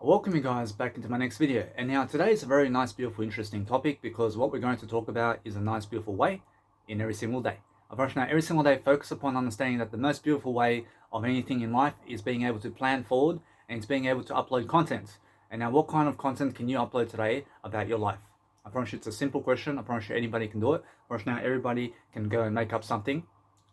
Welcome you guys back into my next video. And now today is a very nice, beautiful, interesting topic because what we're going to talk about is a nice, beautiful way in every single day. Unfortunately, every single day focus upon understanding that the most beautiful way of anything in life is being able to plan forward and it's being able to upload content. And now what kind of content can you upload today about your life? I promise you it's a simple question. I promise you anybody can do it. I promise now everybody can go and make up something.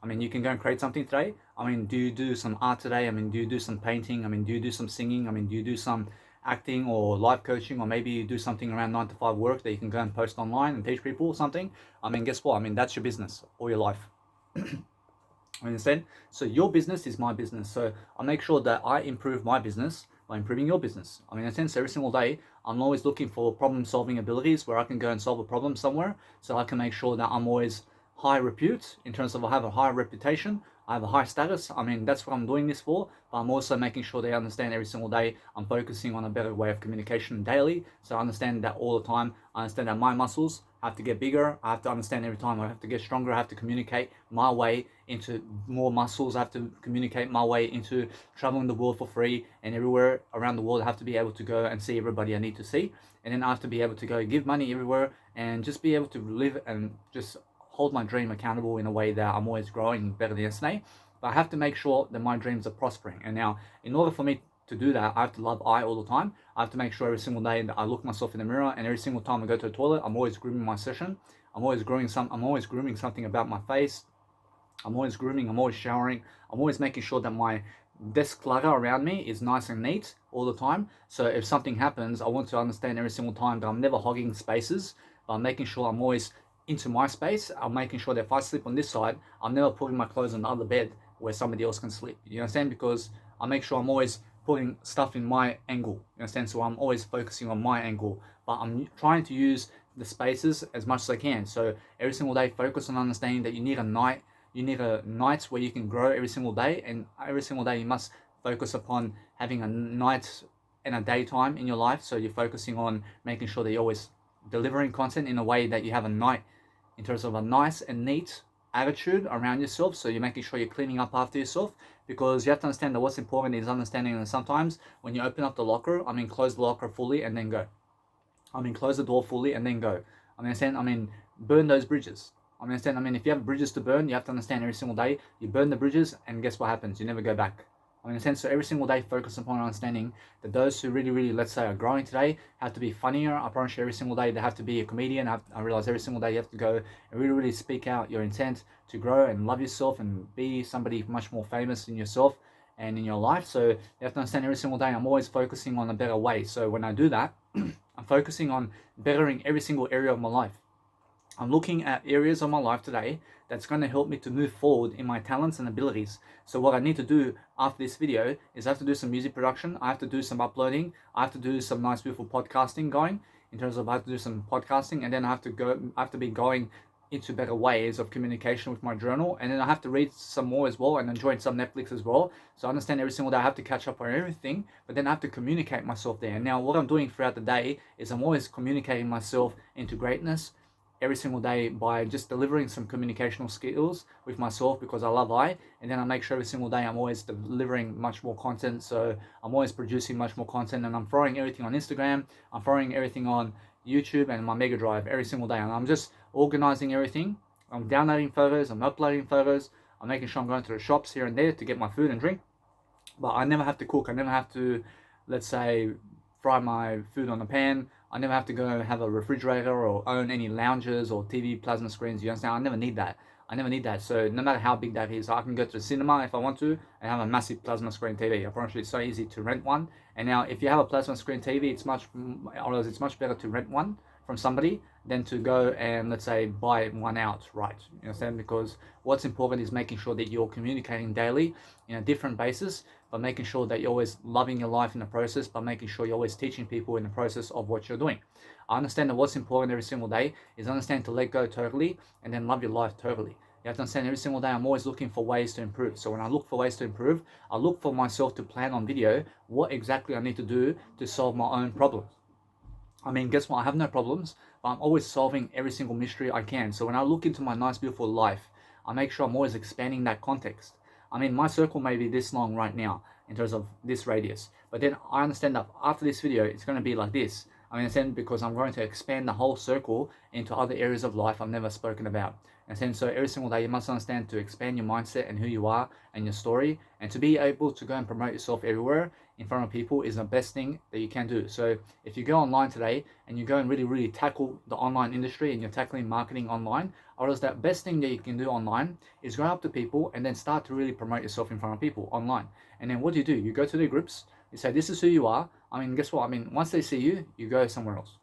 I mean, you can go and create something today. I mean, do you do some art today? I mean, do you do some painting? I mean, do you do some singing? I mean, do you do some acting or life coaching? Or maybe you do something around 9 to 5 work that you can go and post online and teach people or something? I mean, guess what? I mean, that's your business all your life. Understand? So your business is my business. So I make sure that I improve my business by improving your business. I mean, in a sense, every single day, I'm always looking for problem-solving abilities where I can go and solve a problem somewhere. So I can make sure that I'm always high repute in terms of I have a high reputation, I have a high status. I mean, that's what I'm doing this for, but I'm also making sure they understand every single day I'm focusing on a better way of communication daily. So I understand that all the time. I understand that my muscles have to get bigger. I have to understand every time I have to get stronger. I have to communicate my way into more muscles. I have to communicate my way into traveling the world for free, and everywhere around the world I have to be able to go and see everybody I need to see. And then I have to be able to go give money everywhere and just be able to live and just hold my dream accountable in a way that I'm always growing better than yesterday. But I have to make sure that my dreams are prospering. And now, in order for me to do that, I have to love I all the time. I have to make sure every single day that I look myself in the mirror, and every single time I go to the toilet, I'm always grooming my session. I'm always grooming something about my face. I'm always showering. I'm always making sure that my desk clutter around me is nice and neat all the time. So if something happens, I want to understand every single time that I'm never hogging spaces, but I'm making sure I'm always into my space. I'm making sure that if I sleep on this side, I'm never putting my clothes on the other bed where somebody else can sleep. You understand? Because I make sure I'm always putting stuff in my angle. You understand? So I'm always focusing on my angle, but I'm trying to use the spaces as much as I can. So every single day, focus on understanding that you need a night. You need a night where you can grow every single day, and every single day you must focus upon having a night and a daytime in your life. So you're focusing on making sure that you're always delivering content in a way that you have a night in terms of a nice and neat attitude around yourself. So you're making sure you're cleaning up after yourself, because you have to understand that what's important is understanding that sometimes when you open up the locker, close the locker fully and then go. Close the door fully and then go. Burn those bridges. If you have bridges to burn, you have to understand every single day you burn the bridges, and guess what happens? You never go back. So every single day focus upon understanding that those who really, let's say, are growing today have to be funnier. I promise you every single day they have to be a comedian. I realize every single day you have to go and really speak out your intent to grow and love yourself and be somebody much more famous in yourself and in your life. So you have to understand every single day I'm always focusing on a better way. So when I do that, I'm focusing on bettering every single area of my life. I'm looking at areas of my life today that's going to help me to move forward in my talents and abilities. So what I need to do after this video is I have to do some music production, I have to do some uploading, I have to do some nice beautiful podcasting going, in terms of I have to do some podcasting, and then I have to be going into better ways of communication with my journal, and then I have to read some more as well and enjoy some Netflix as well. So I understand every single day I have to catch up on everything, but then I have to communicate myself there. And now what I'm doing throughout the day is I'm always communicating myself into greatness every single day by just delivering some communicational skills with myself, because I love and then I make sure every single day I'm always delivering much more content. So I'm always producing much more content, and I'm throwing everything on Instagram, I'm throwing everything on YouTube and my Mega Drive every single day, and I'm just organizing everything. I'm downloading photos, I'm uploading photos, I'm making sure I'm going to the shops here and there to get my food and drink, but I never have to cook. I never have to, let's say, fry my food on the pan. I never have to go have a refrigerator or own any lounges or TV plasma screens. You understand? I never need that. So no matter how big that is, I can go to the cinema if I want to and have a massive plasma screen TV. I promise you it's so easy to rent one. And now if you have a plasma screen TV, it's much better to rent one from somebody than to go and, let's say, buy one outright. You understand? Because what's important is making sure that you're communicating daily in a different basis, by making sure that you're always loving your life in the process, by making sure you're always teaching people in the process of what you're doing. I understand that what's important every single day is understand to let go totally and then love your life totally. You have to understand every single day I'm always looking for ways to improve. So when I look for ways to improve, I look for myself to plan on video what exactly I need to do to solve my own problems. Guess what? I have no problems, but I'm always solving every single mystery I can. So when I look into my nice, beautiful life, I make sure I'm always expanding that context. My circle may be this long right now. in terms of this radius. But then I understand that after this video, it's going to be like this. I understand because I'm going to expand the whole circle into other areas of life I've never spoken about. And so every single day you must understand to expand your mindset and who you are and your story, and to be able to go and promote yourself everywhere in front of people is the best thing that you can do. So if you go online today and you go and really tackle the online industry and you're tackling marketing online, or else that best thing that you can do online is go up to people and then start to really promote yourself in front of people online. And then what do? You go to the groups, you say this is who you are. I mean, guess what? I mean, once they see you, you go somewhere else.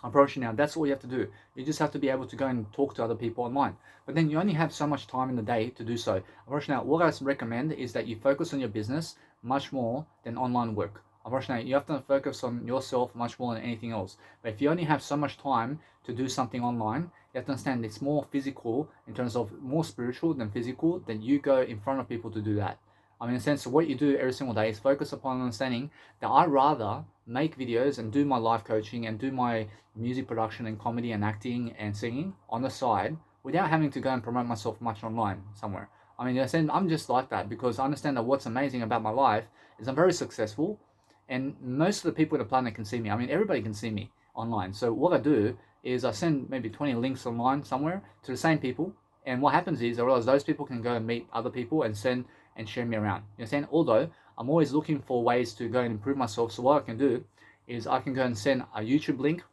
I promise you now, that's all you have to do. You just have to be able to go and talk to other people online. But then you only have so much time in the day to do so. I promise you now, what I recommend is that you focus on your business much more than online work. I promise you now, you have to focus on yourself much more than anything else. But if you only have so much time to do something online, you have to understand it's more physical in terms of more spiritual than physical, then you go in front of people to do that. I mean, in a sense, what you do every single day is focus upon understanding that I rather make videos and do my life coaching and do my music production and comedy and acting and singing on the side without having to go and promote myself much online somewhere. I mean, in a sense, I'm just like that because I understand that what's amazing about my life is I'm very successful and most of the people on the planet can see me. I mean, everybody can see me online. So what I do is I send maybe 20 links online somewhere to the same people. And what happens is I realize those people can go and meet other people and send and share me around. You understand? Although I'm always looking for ways to go and improve myself. So what I can do is I can go and send a YouTube link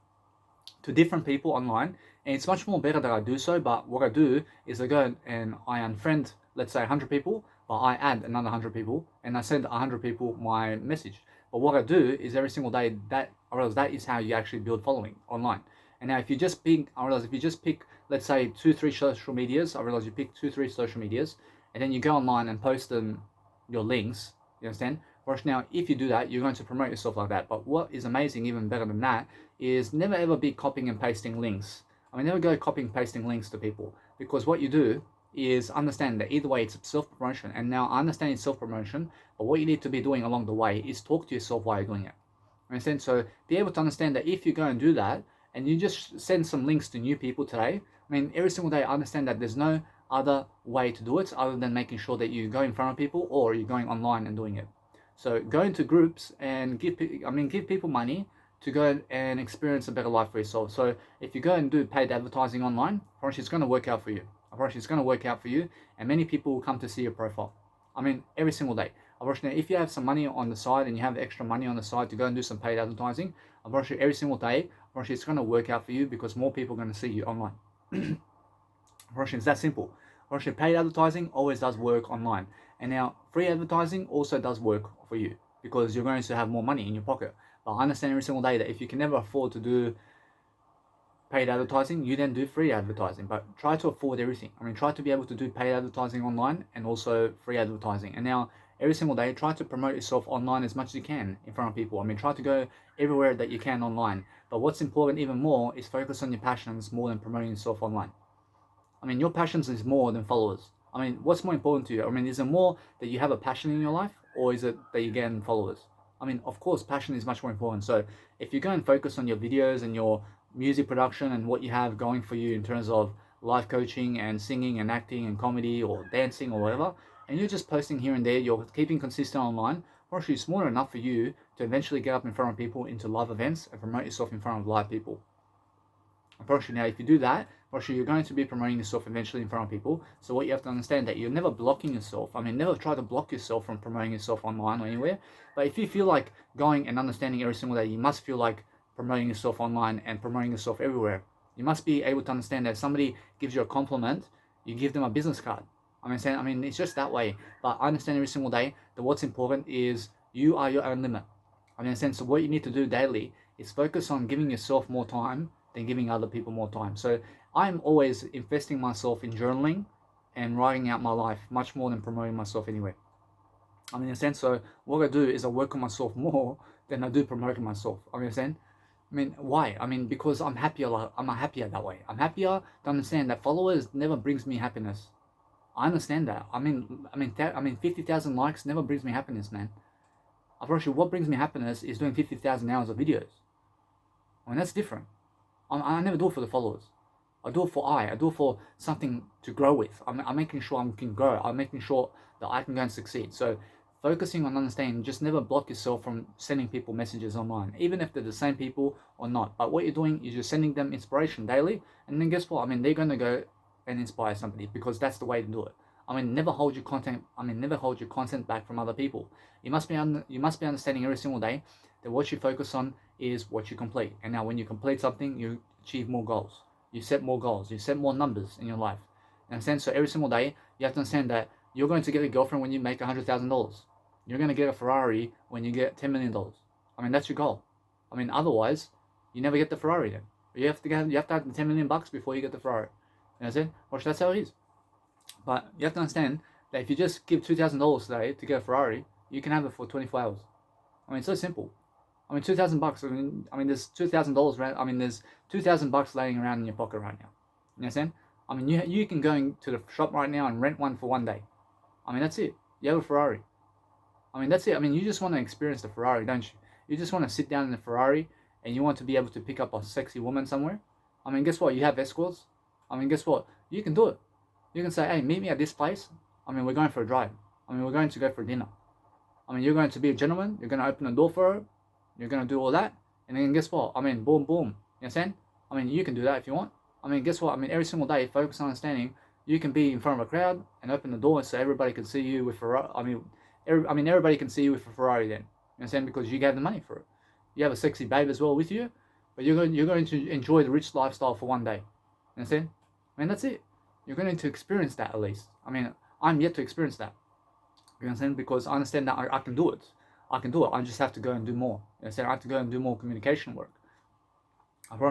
to different people online. And it's much more better that I do so. But what I do is I go and I unfriend, let's say 100 people, but I add another 100 people and I send 100 people my message. But what I do is every single day that I realize that is how you actually build following online. And now if you just pick, let's say 2-3 social medias, I realize you pick 2-3 social medias, and then you go online and post them your links, you understand? Whereas now, if you do that, you're going to promote yourself like that. But what is amazing, even better than that, is never ever be copying and pasting links. I mean, never go copying and pasting links to people, because what you do is understand that either way it's self-promotion. And now I understand it's self-promotion, but what you need to be doing along the way is talk to yourself while you're doing it. Understand? So be able to understand that if you go and do that, and you just send some links to new people today, I mean, every single day I understand that there's no other way to do it other than making sure that you go in front of people or you're going online and doing it. So go into groups and give people money to go and experience a better life for yourself. So if you go and do paid advertising online, I promise it's going to work out for you. I promise it's going to work out for you, and many people will come to see your profile. I mean, every single day. I promise you, if you have some money on the side and you have extra money on the side to go and do some paid advertising, I promise you every single day, I promise you it's going to work out for you because more people are going to see you online. It's that simple. Paid advertising always does work online, and now free advertising also does work for you because you're going to have more money in your pocket. But I understand every single day that if you can never afford to do paid advertising, you then do free advertising. But try to afford everything. I mean, try to be able to do paid advertising online and also free advertising. And now every single day, try to promote yourself online as much as you can in front of people. I mean, try to go everywhere that you can online. But what's important even more is focus on your passions more than promoting yourself online. I mean, your passions is more than followers. I mean, what's more important to you? I mean, is it more that you have a passion in your life, or is it that you gain followers? I mean, of course, passion is much more important. So if you go and focus on your videos and your music production and what you have going for you in terms of life coaching and singing and acting and comedy or dancing or whatever, and you're just posting here and there, you're keeping consistent online, actually it's more than enough for you to eventually get up in front of people into live events and promote yourself in front of live people. Now, if you do that, you're going to be promoting yourself eventually in front of people. So what you have to understand that you're never blocking yourself. I mean, never try to block yourself from promoting yourself online or anywhere. But if you feel like going and understanding every single day, you must feel like promoting yourself online and promoting yourself everywhere. You must be able to understand that if somebody gives you a compliment, you give them a business card. I mean, it's just that way. But I understand every single day that what's important is you are your own limit. I mean, in a sense, what you need to do daily is focus on giving yourself more time than giving other people more time. So I'm always investing myself in journaling and writing out my life much more than promoting myself anyway. I mean, in a sense, so what I do is I work on myself more than I do promoting myself. I mean, why? I mean, because I'm happier that way. I'm happier to understand that followers never brings me happiness. I understand that. I mean, 50,000 likes never brings me happiness, man. I promise you, what brings me happiness is doing 50,000 hours of videos. I mean, that's different. I never do it for the followers. I do it for something to grow with. I'm making sure I can grow. I'm making sure that I can go and succeed. So focusing on understanding, just never block yourself from sending people messages online, even if they're the same people or not. But what you're doing is you're sending them inspiration daily, and then guess what? I mean, they're going to go and inspire somebody, because that's the way to do it. I mean, never hold your content. Never hold your content back from other people. You must be understanding every single day that what you focus on is what you complete. And now, when you complete something, you achieve more goals. You set more goals. You set more numbers in your life. You understand? So every single day, you have to understand that you're going to get a girlfriend when you make $100,000. You're going to get a Ferrari when you get $10 million. I mean, that's your goal. I mean, otherwise, you never get the Ferrari then. You have to have the $10 million before you get the Ferrari. You understand? Watch, that's how it is. But you have to understand that if you just give $2,000 today to get a Ferrari, you can have it for 24 hours. I mean, it's so simple. I mean, $2,000. I mean, there's $2,000. I mean, there's $2,000 laying around in your pocket right now. You understand? I mean, you can go to the shop right now and rent one for one day. I mean, that's it. You have a Ferrari. I mean, that's it. I mean, you just want to experience the Ferrari, don't you? You just want to sit down in the Ferrari and you want to be able to pick up a sexy woman somewhere. I mean, guess what? You have escorts. I mean, guess what? You can do it. You can say, hey, meet me at this place. I mean, we're going for a drive. I mean, we're going to go for dinner. I mean, you're going to be a gentleman. You're going to open the door for her. You're going to do all that. And then guess what? I mean, boom, boom. You understand? I mean, you can do that if you want. I mean, guess what? I mean, every single day, focus on understanding. You can be in front of a crowd and open the door so everybody can see you with Ferrari. Everybody can see you with a Ferrari then. You understand? Because you gave the money for it. You have a sexy babe as well with you, but you're going to enjoy the rich lifestyle for one day. You understand? I mean, that's it. You're going to experience that at least. I mean, I'm yet to experience that. You understand? Because I understand that I can do it. I can do it. I just have to go and do more. You understand? I have to go and do more communication work.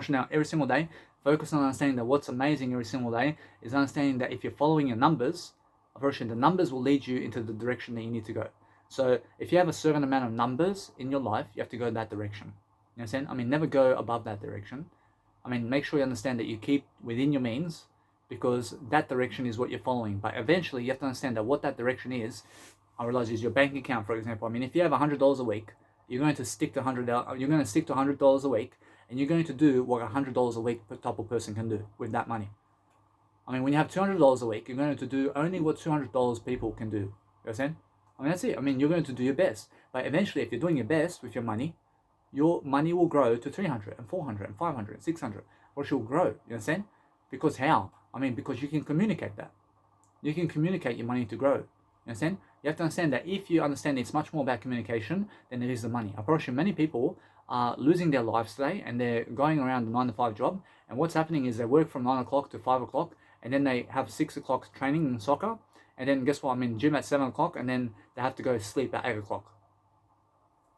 Now, every single day, focus on understanding that what's amazing every single day is understanding that if you're following your numbers, the numbers will lead you into the direction that you need to go. So if you have a certain amount of numbers in your life, you have to go in that direction. You understand? I mean, never go above that direction. I mean, make sure you understand that you keep within your means, because that direction is what you're following. But eventually, you have to understand that what that direction is, I realize, is your bank account, for example. I mean, if you have $100 a week, you're going to stick to $100 a week, and you're going to do what $100 a week type of person can do with that money. I mean, when you have $200 a week, you're going to do only what $200 people can do. You understand? I mean, that's it. I mean, you're going to do your best. But eventually, if you're doing your best with your money will grow to 300 and 400 and 500 and 600. Or she'll grow. You understand? Because how? I mean, because you can communicate that. You can communicate your money to grow. You understand? You have to understand that if you understand it's much more about communication than it is the money. I promise you, many people are losing their lives today and they're going around the 9-to-5 job. And what's happening is they work from 9 o'clock to 5 o'clock. And then they have 6 o'clock training in soccer. And then guess what? I'm in gym at 7 o'clock. And then they have to go sleep at 8 o'clock.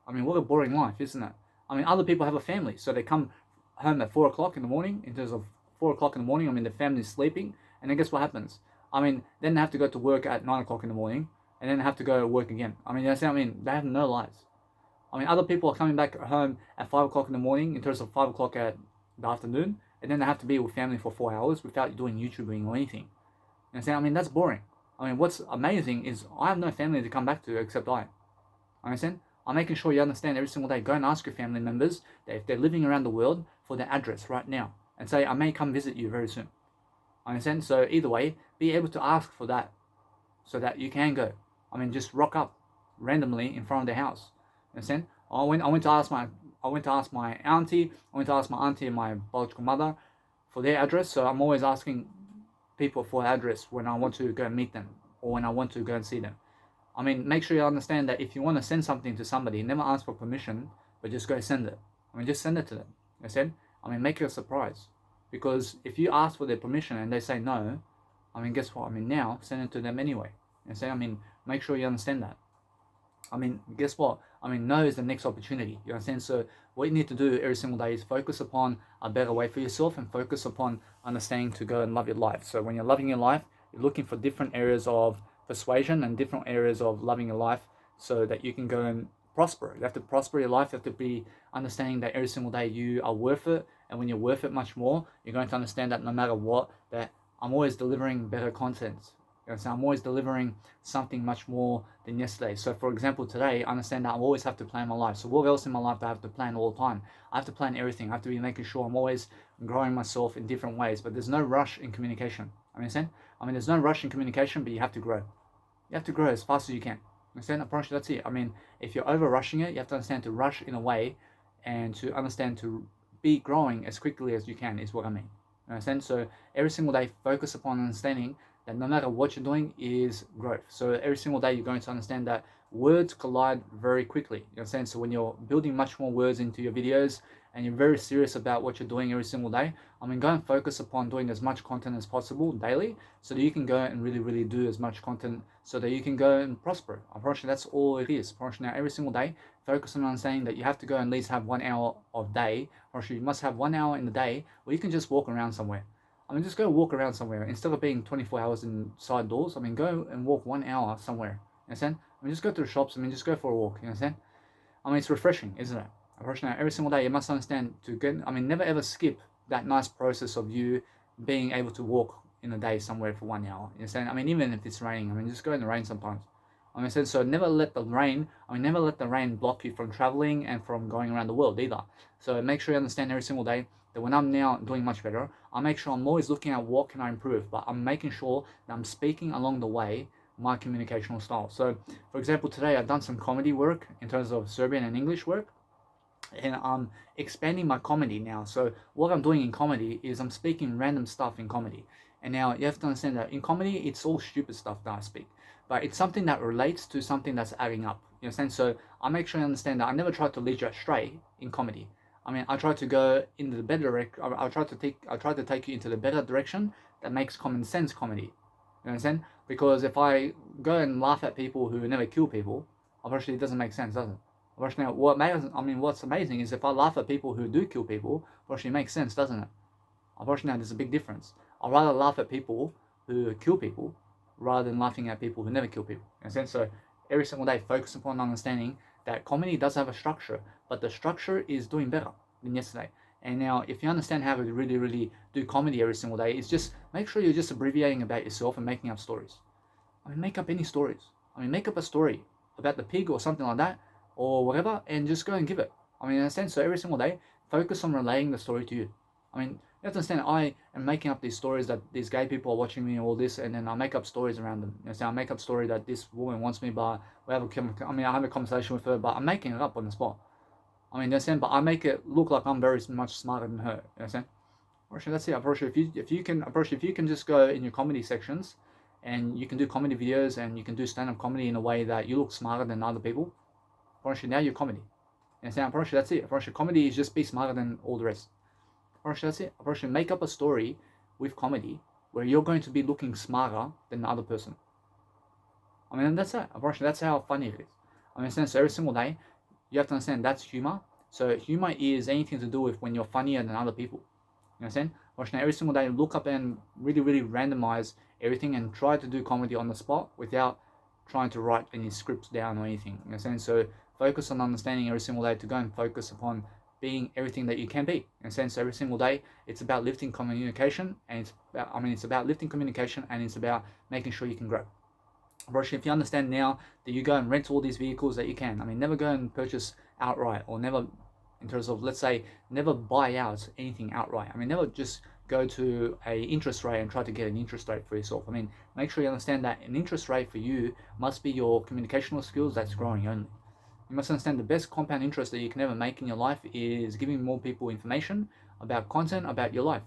I mean, what a boring life, isn't it? I mean, other people have a family. So they come home at 4 o'clock in the morning. In terms of 4 o'clock in the morning, I mean, the family's sleeping. And then guess what happens? I mean, then they have to go to work at 9 o'clock in the morning. And then they have to go to work again. I mean, they have no lives. I mean, other people are coming back home at 5 o'clock in the morning, in terms of 5 o'clock at the afternoon, and then they have to be with family for 4 hours without doing YouTubing or anything. You understand? I mean, that's boring. I mean, what's amazing is I have no family to come back to except I. Understand? I'm making sure you understand every single day. Go and ask your family members that if they're living around the world for their address right now, and say, I may come visit you very soon. Understand? So either way, be able to ask for that so that you can go. I mean, just rock up randomly in front of their house. Understand? I went to ask my auntie. I went to ask my auntie and my biological mother for their address. So I'm always asking people for address when I want to go and meet them or when I want to go and see them. I mean, make sure you understand that if you want to send something to somebody, never ask for permission, but just go send it. I mean, just send it to them. Understand? I mean, make it a surprise. Because if you ask for their permission and they say no, I mean, guess what? I mean, now send it to them anyway. Understand? I mean, make sure you understand that. I mean, guess what? I mean, no is the next opportunity. You understand? So what you need to do every single day is focus upon a better way for yourself and focus upon understanding to go and love your life. So when you're loving your life, you're looking for different areas of persuasion and different areas of loving your life so that you can go and prosper. You have to prosper your life. You have to be understanding that every single day you are worth it. And when you're worth it much more, you're going to understand that no matter what, that I'm always delivering better content. So I'm always delivering something much more than yesterday. So for example, today, I understand that I always have to plan my life. So what else in my life do I have to plan all the time? I have to plan everything. I have to be making sure I'm always growing myself in different ways. But there's no rush in communication. Understand? I mean, there's no rush in communication, but you have to grow. You have to grow as fast as you can. Understand? I promise you, that's it. I mean, if you're over rushing it, you have to understand to rush in a way, and to understand to be growing as quickly as you can is what I mean. Understand? So every single day, focus upon understanding that no matter what you're doing is growth. So every single day, you're going to understand that words collide very quickly. You understand? So when you're building much more words into your videos and you're very serious about what you're doing every single day, I mean, go and focus upon doing as much content as possible daily so that you can go and really do as much content so that you can go and prosper. Unfortunately, that's all it is. Unfortunately, now every single day, focus on understanding that you have to go and at least have 1 hour of day. Unfortunately, you must have 1 hour in the day where you can just walk around somewhere. I mean, just go walk around somewhere instead of being 24 hours inside doors. I mean, go and walk 1 hour somewhere. You understand? I mean, just go to the shops. I mean, just go for a walk. You understand? I mean, it's refreshing, isn't it? Unfortunately, every single day you must understand to get. I mean, never ever skip that nice process of you being able to walk in a day somewhere for 1 hour. You understand? I mean, even if it's raining, I mean, just go in the rain sometimes. I mean, so never let the rain. I mean, never let the rain block you from traveling and from going around the world either. So make sure you understand every single day that when I'm now doing much better, I make sure I'm always looking at what can I improve, but I'm making sure that I'm speaking along the way my communicational style. So, for example, today I've done some comedy work in terms of Serbian and English work, and I'm expanding my comedy now. So what I'm doing in comedy is I'm speaking random stuff in comedy. And now you have to understand that in comedy, it's all stupid stuff that I speak, but it's something that relates to something that's adding up. You understand? So I make sure you understand that I never try to lead you astray in comedy. I mean, I try to go in the better direction. I try to take you into the better direction that makes common sense comedy. You understand? Because if I go and laugh at people who never kill people, obviously it doesn't make sense, does it? Unfortunately, what's amazing is if I laugh at people who do kill people, unfortunately it makes sense, doesn't it? Unfortunately, there's a big difference. I'd rather laugh at people who kill people rather than laughing at people who never kill people. In a sense, so every single day, focus upon understanding that comedy does have a structure, but the structure is doing better than yesterday. And now, if you understand how to really do comedy every single day, it's just make sure you're just abbreviating about yourself and making up stories. I mean, make up any stories. I mean, make up a story about the pig or something like that, or whatever, and just go and give it. I mean, in a sense, so every single day, focus on relaying the story to you. I mean, you have to understand, I am making up these stories that these gay people are watching me and all this, and then I make up stories around them. So I make up story that this woman wants me, but I have a conversation with her, but I'm making it up on the spot. I mean, you understand, but I make it look like I'm very much smarter than her. You understand? Actually, that's it. Approach if you can just go in your comedy sections, and you can do comedy videos, and you can do stand-up comedy in a way that you look smarter than other people. Approach now you're comedy. You understand? Approach that's it. Approach comedy is just be smarter than all the rest. Approach that's it. Approach make up a story with comedy where you're going to be looking smarter than the other person. I mean, that's it. Approach that's how funny it is. I understand. So every single day, you have to understand that's humor. So humor is anything to do with when you're funnier than other people. You understand? Watch now every single day, look up and really randomize everything and try to do comedy on the spot without trying to write any scripts down or anything. You understand? So focus on understanding every single day to go and focus upon being everything that you can be. In a sense, every single day, it's about lifting communication, and it's about lifting communication, and it's about making sure you can grow. Roshi, if you understand now that you go and rent all these vehicles that you can, I mean, never go and purchase outright, or never, in terms of, let's say, never buy out anything outright. I mean, never just go to a interest rate and try to get an interest rate for yourself. I mean, make sure you understand that an interest rate for you must be your communicational skills that's growing only. You must understand the best compound interest that you can ever make in your life is giving more people information about content about your life.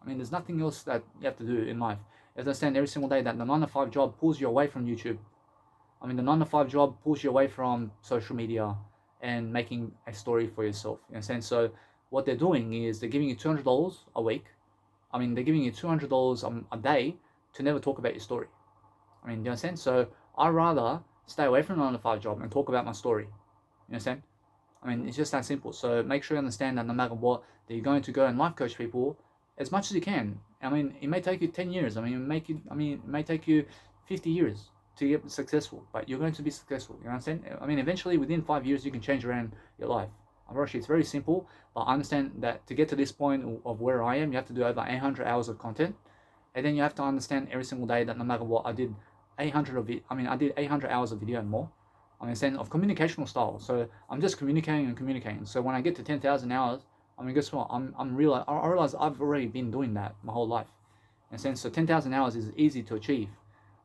I mean, there's nothing else that you have to do in life. You have to understand every single day that the 9-to-5 job pulls you away from YouTube. I mean, the 9-to-5 job pulls you away from social media and making a story for yourself. You understand? So what they're doing is they're giving you $200 a week. I mean, they're giving you $200 a day to never talk about your story. I mean, do you understand? So I'd rather stay away from the 9-to-5 job and talk about my story. You understand? I mean, it's just that simple. So make sure you understand that no matter what, that you're going to go and life coach people as much as you can. I mean, it may take you 10 years. I mean, it may take you 50 years to get successful, but you're going to be successful. You understand? I mean, eventually, within 5 years, you can change around your life. Unfortunately, it's very simple, but I understand that to get to this point of where I am, you have to do over 800 hours of content, and then you have to understand every single day that no matter what, I did 800 hours of video and more. I understand of communicational style. So I'm just communicating. So when I get to 10,000 hours, I mean, guess what? I realize I've already been doing that my whole life. In a sense, so 10,000 hours is easy to achieve.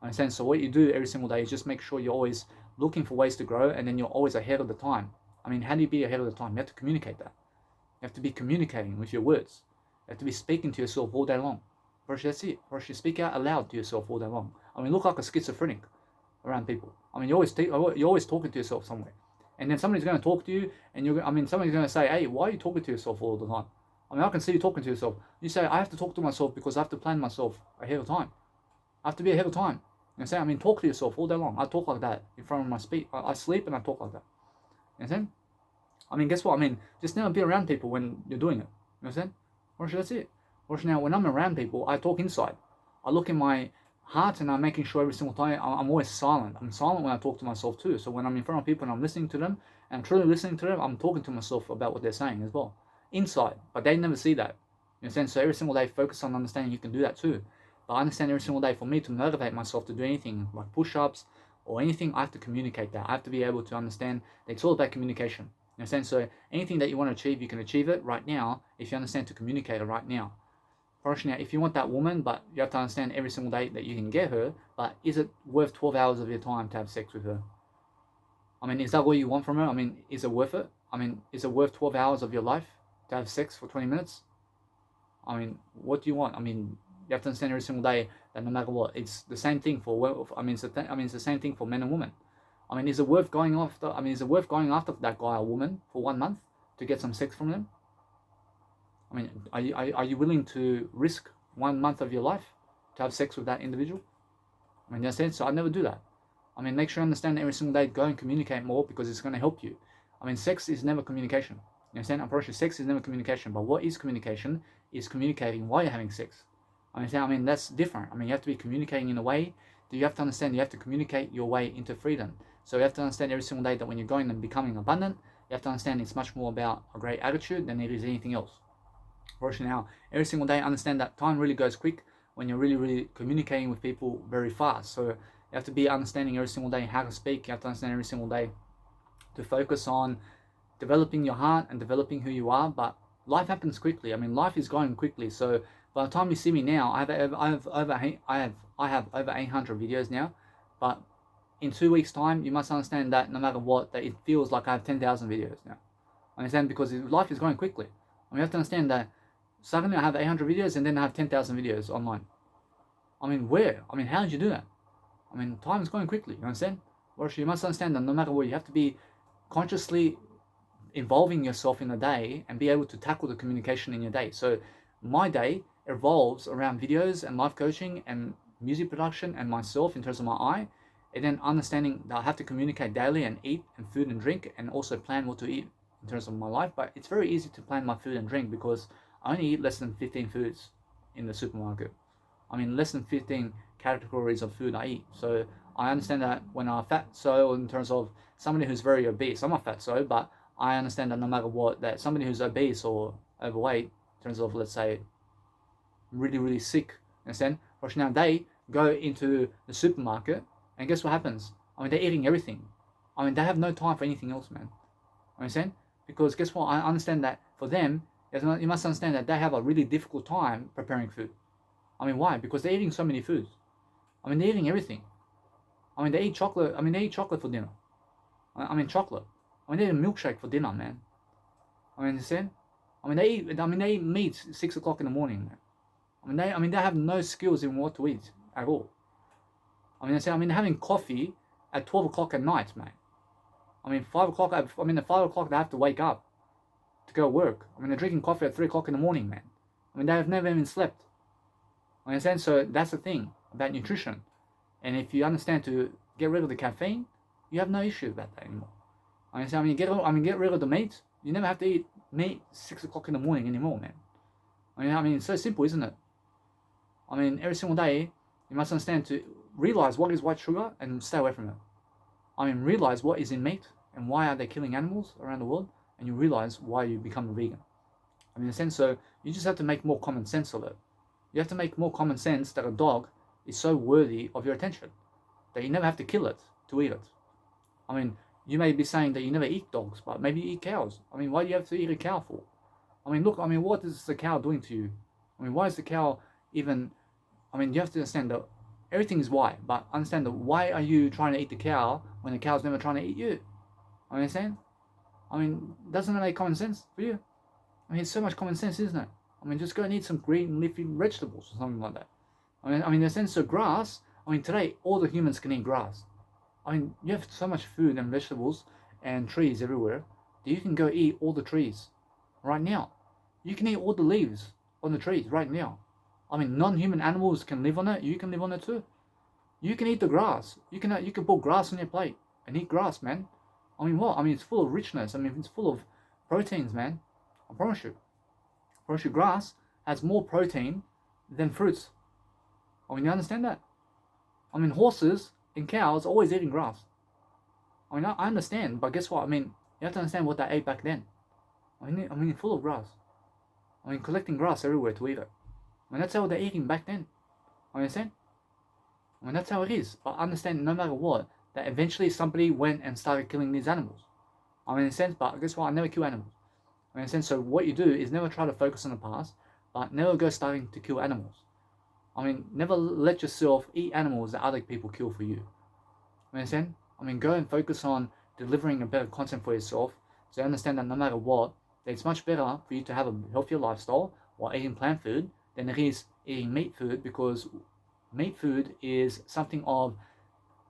In a sense, so what you do every single day is just make sure you're always looking for ways to grow, and then you're always ahead of the time. I mean, how do you be ahead of the time? You have to communicate that. You have to be communicating with your words. You have to be speaking to yourself all day long. Or that's it. Or you speak out aloud to yourself all day long. I mean, look like a schizophrenic around people. I mean, you're always talking to yourself somewhere. And then somebody's going to talk to you, and somebody's going to say, hey, why are you talking to yourself all the time? I mean, I can see you talking to yourself. You say, I have to talk to myself because I have to plan myself ahead of time. I have to be ahead of time. You know, I mean, talk to yourself all day long. I talk like that in front of my speech. I sleep and I talk like that. You know what I'm saying? I mean, guess what? I mean, just never be around people when you're doing it. You know what I'm saying? Or that's it. Or now, when I'm around people, I talk inside. I look in my heart and I'm making sure every single time I'm always silent. I'm silent when I talk to myself too. So when I'm in front of people and I'm listening to them, and I'm truly listening to them, I'm talking to myself about what they're saying as well. Inside. But they never see that. You know what I'm saying? So every single day, focus on understanding you can do that too. But I understand every single day, for me to motivate myself to do anything like push-ups or anything, I have to communicate that. I have to be able to understand that it's all about communication. You understand? So anything that you want to achieve, you can achieve it right now if you understand to communicate it right now. Now, if you want that woman, but you have to understand every single day that you can get her, but is it worth 12 hours of your time to have sex with her? I mean, is that what you want from her? I mean, is it worth it? I mean, is it worth 12 hours of your life to have sex for 20 minutes? I mean, what do you want? I mean, you have to understand every single day that no matter what, it's the same thing for, it's the same thing for men and women. I mean, is it worth going after that guy or woman for 1 month to get some sex from them? I mean, are you willing to risk 1 month of your life to have sex with that individual? I mean, you understand? So I never do that. I mean, make sure you understand every single day, go and communicate more because it's going to help you. I mean, sex is never communication. You understand? I'm pretty sure sex is never communication. But what is communication is communicating while you're having sex. I mean, that's different. I mean, you have to be communicating in a way that you have to understand you have to communicate your way into freedom. So you have to understand every single day that when you're going and becoming abundant, you have to understand it's much more about a great attitude than it is anything else. Now, every single day, understand that time really goes quick when you're really, really communicating with people very fast. So you have to be understanding every single day how to speak. You have to understand every single day to focus on developing your heart and developing who you are. But life happens quickly. I mean, life is going quickly. So by the time you see me now, I have over 800 videos now. But in 2 weeks' time, you must understand that no matter what, that it feels like I have 10,000 videos now. Understand? Because life is going quickly. I mean, you have to understand that suddenly I have 800 videos and then I have 10,000 videos online. I mean, where? I mean, how did you do that? I mean, time is going quickly. You understand? Or you must understand that no matter what, you have to be consciously involving yourself in a day and be able to tackle the communication in your day. So my day revolves around videos and life coaching and music production and myself in terms of my eye, and then understanding that I have to communicate daily and eat and food and drink and also plan what to eat in terms of my life. But it's very easy to plan my food and drink because I only eat less than 15 foods in the supermarket. I mean, less than 15 categories of food I eat. So I understand that when I'm fatso, in terms of somebody who's very obese, I'm not fatso, but I understand that no matter what, that somebody who's obese or overweight, in terms of, let's say, really, really sick, understand? Or now they go into the supermarket and guess what happens? I mean, they're eating everything. I mean, they have no time for anything else, man. Understand? Because guess what? I understand that for them, you must understand that they have a really difficult time preparing food. I mean, why? Because they're eating so many foods. I mean, they're eating everything. I mean, they eat chocolate. I mean, they eat chocolate for dinner. I mean, chocolate. I mean, they eat a milkshake for dinner, man. I mean, understand? I mean, they eat meat 6 o'clock in the morning, man. I mean, they have no skills in what to eat at all. I mean, they're having coffee at 12 o'clock at night, man. I mean, 5 o'clock. At 5 o'clock they have to wake up to go work. I mean, they're drinking coffee at 3 o'clock in the morning, man. I mean, they have never even slept. Understand? So that's the thing about nutrition. And if you understand to get rid of the caffeine, you have no issue about that anymore. Get rid of the meat. You never have to eat meat 6 o'clock in the morning anymore, man. I mean, it's so simple, isn't it? I mean, every single day, you must understand to realize what is white sugar and stay away from it. I mean, realize what is in meat and why are they killing animals around the world, and you realize why you become a vegan. I mean, in a sense, so you just have to make more common sense of it. You have to make more common sense that a dog is so worthy of your attention that you never have to kill it to eat it. I mean, you may be saying that you never eat dogs, but maybe you eat cows. I mean, why do you have to eat a cow for? I mean, look, what is the cow doing to you? I mean, why is the cow even... I mean, you have to understand that everything is why, but understand that why are you trying to eat the cow when the cow's never trying to eat you? I understand? I mean, doesn't that make common sense for you? I mean, it's so much common sense, isn't it? I mean, just go and eat some green leafy vegetables or something like that. I mean, in the sense of grass, I mean, today, all the humans can eat grass. I mean, you have so much food and vegetables and trees everywhere that you can go eat all the trees right now. You can eat all the leaves on the trees right now. I mean, non-human animals can live on it. You can live on it too. You can eat the grass. You can put grass on your plate and eat grass, man. I mean, what? I mean, it's full of richness. I mean, it's full of proteins, man. I promise you. Grass has more protein than fruits. I mean, you understand that? I mean, horses and cows are always eating grass. I mean, I understand, but guess what? I mean, you have to understand what they ate back then. I mean, full of grass. I mean, collecting grass everywhere to eat it. I mean, that's how they're eating back then. I understand? I mean, that's how it is. But understand, no matter what, that eventually somebody went and started killing these animals. I mean, in a sense, but guess what? I never kill animals. I mean, in a sense, so what you do is never try to focus on the past, but never go starting to kill animals. I mean, never let yourself eat animals that other people kill for you. I understand? I mean, go and focus on delivering a better content for yourself, so you understand that no matter what, that it's much better for you to have a healthier lifestyle while eating plant food than it is eating meat food, because meat food is something of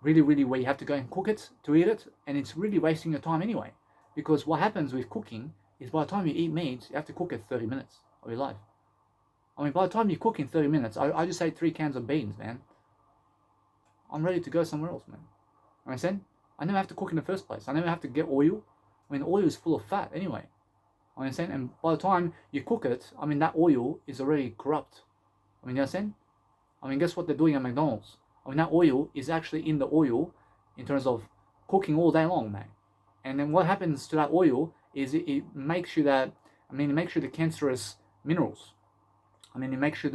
really where you have to go and cook it to eat it, and it's really wasting your time anyway. Because what happens with cooking is by the time you eat meat, you have to cook it 30 minutes of your life. I mean, by the time you cook in 30 minutes, I just ate 3 cans of beans, man. I'm ready to go somewhere else, man. Understand? I never have to cook in the first place. I never have to get oil. I mean, oil is full of fat anyway. Understand? And by the time you cook it, I mean, that oil is already corrupt. I mean, you understand? I mean, guess what they're doing at McDonald's? I mean, that oil is actually in the oil in terms of cooking all day long, man. And then what happens to that oil is it makes you that, I mean, it makes you the cancerous minerals. I mean, it makes you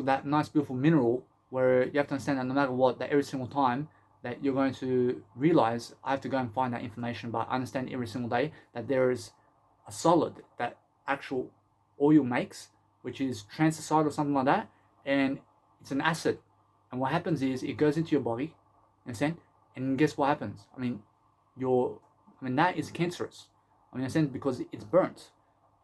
that nice, beautiful mineral where you have to understand that no matter what, that every single time that you're going to realize, I have to go and find that information, but understand every single day that there is a solid that actual oil makes, which is transacide or something like that, and it's an acid. And what happens is it goes into your body, understand? And guess what happens? I mean, that is cancerous. I mean, understand, because it's burnt.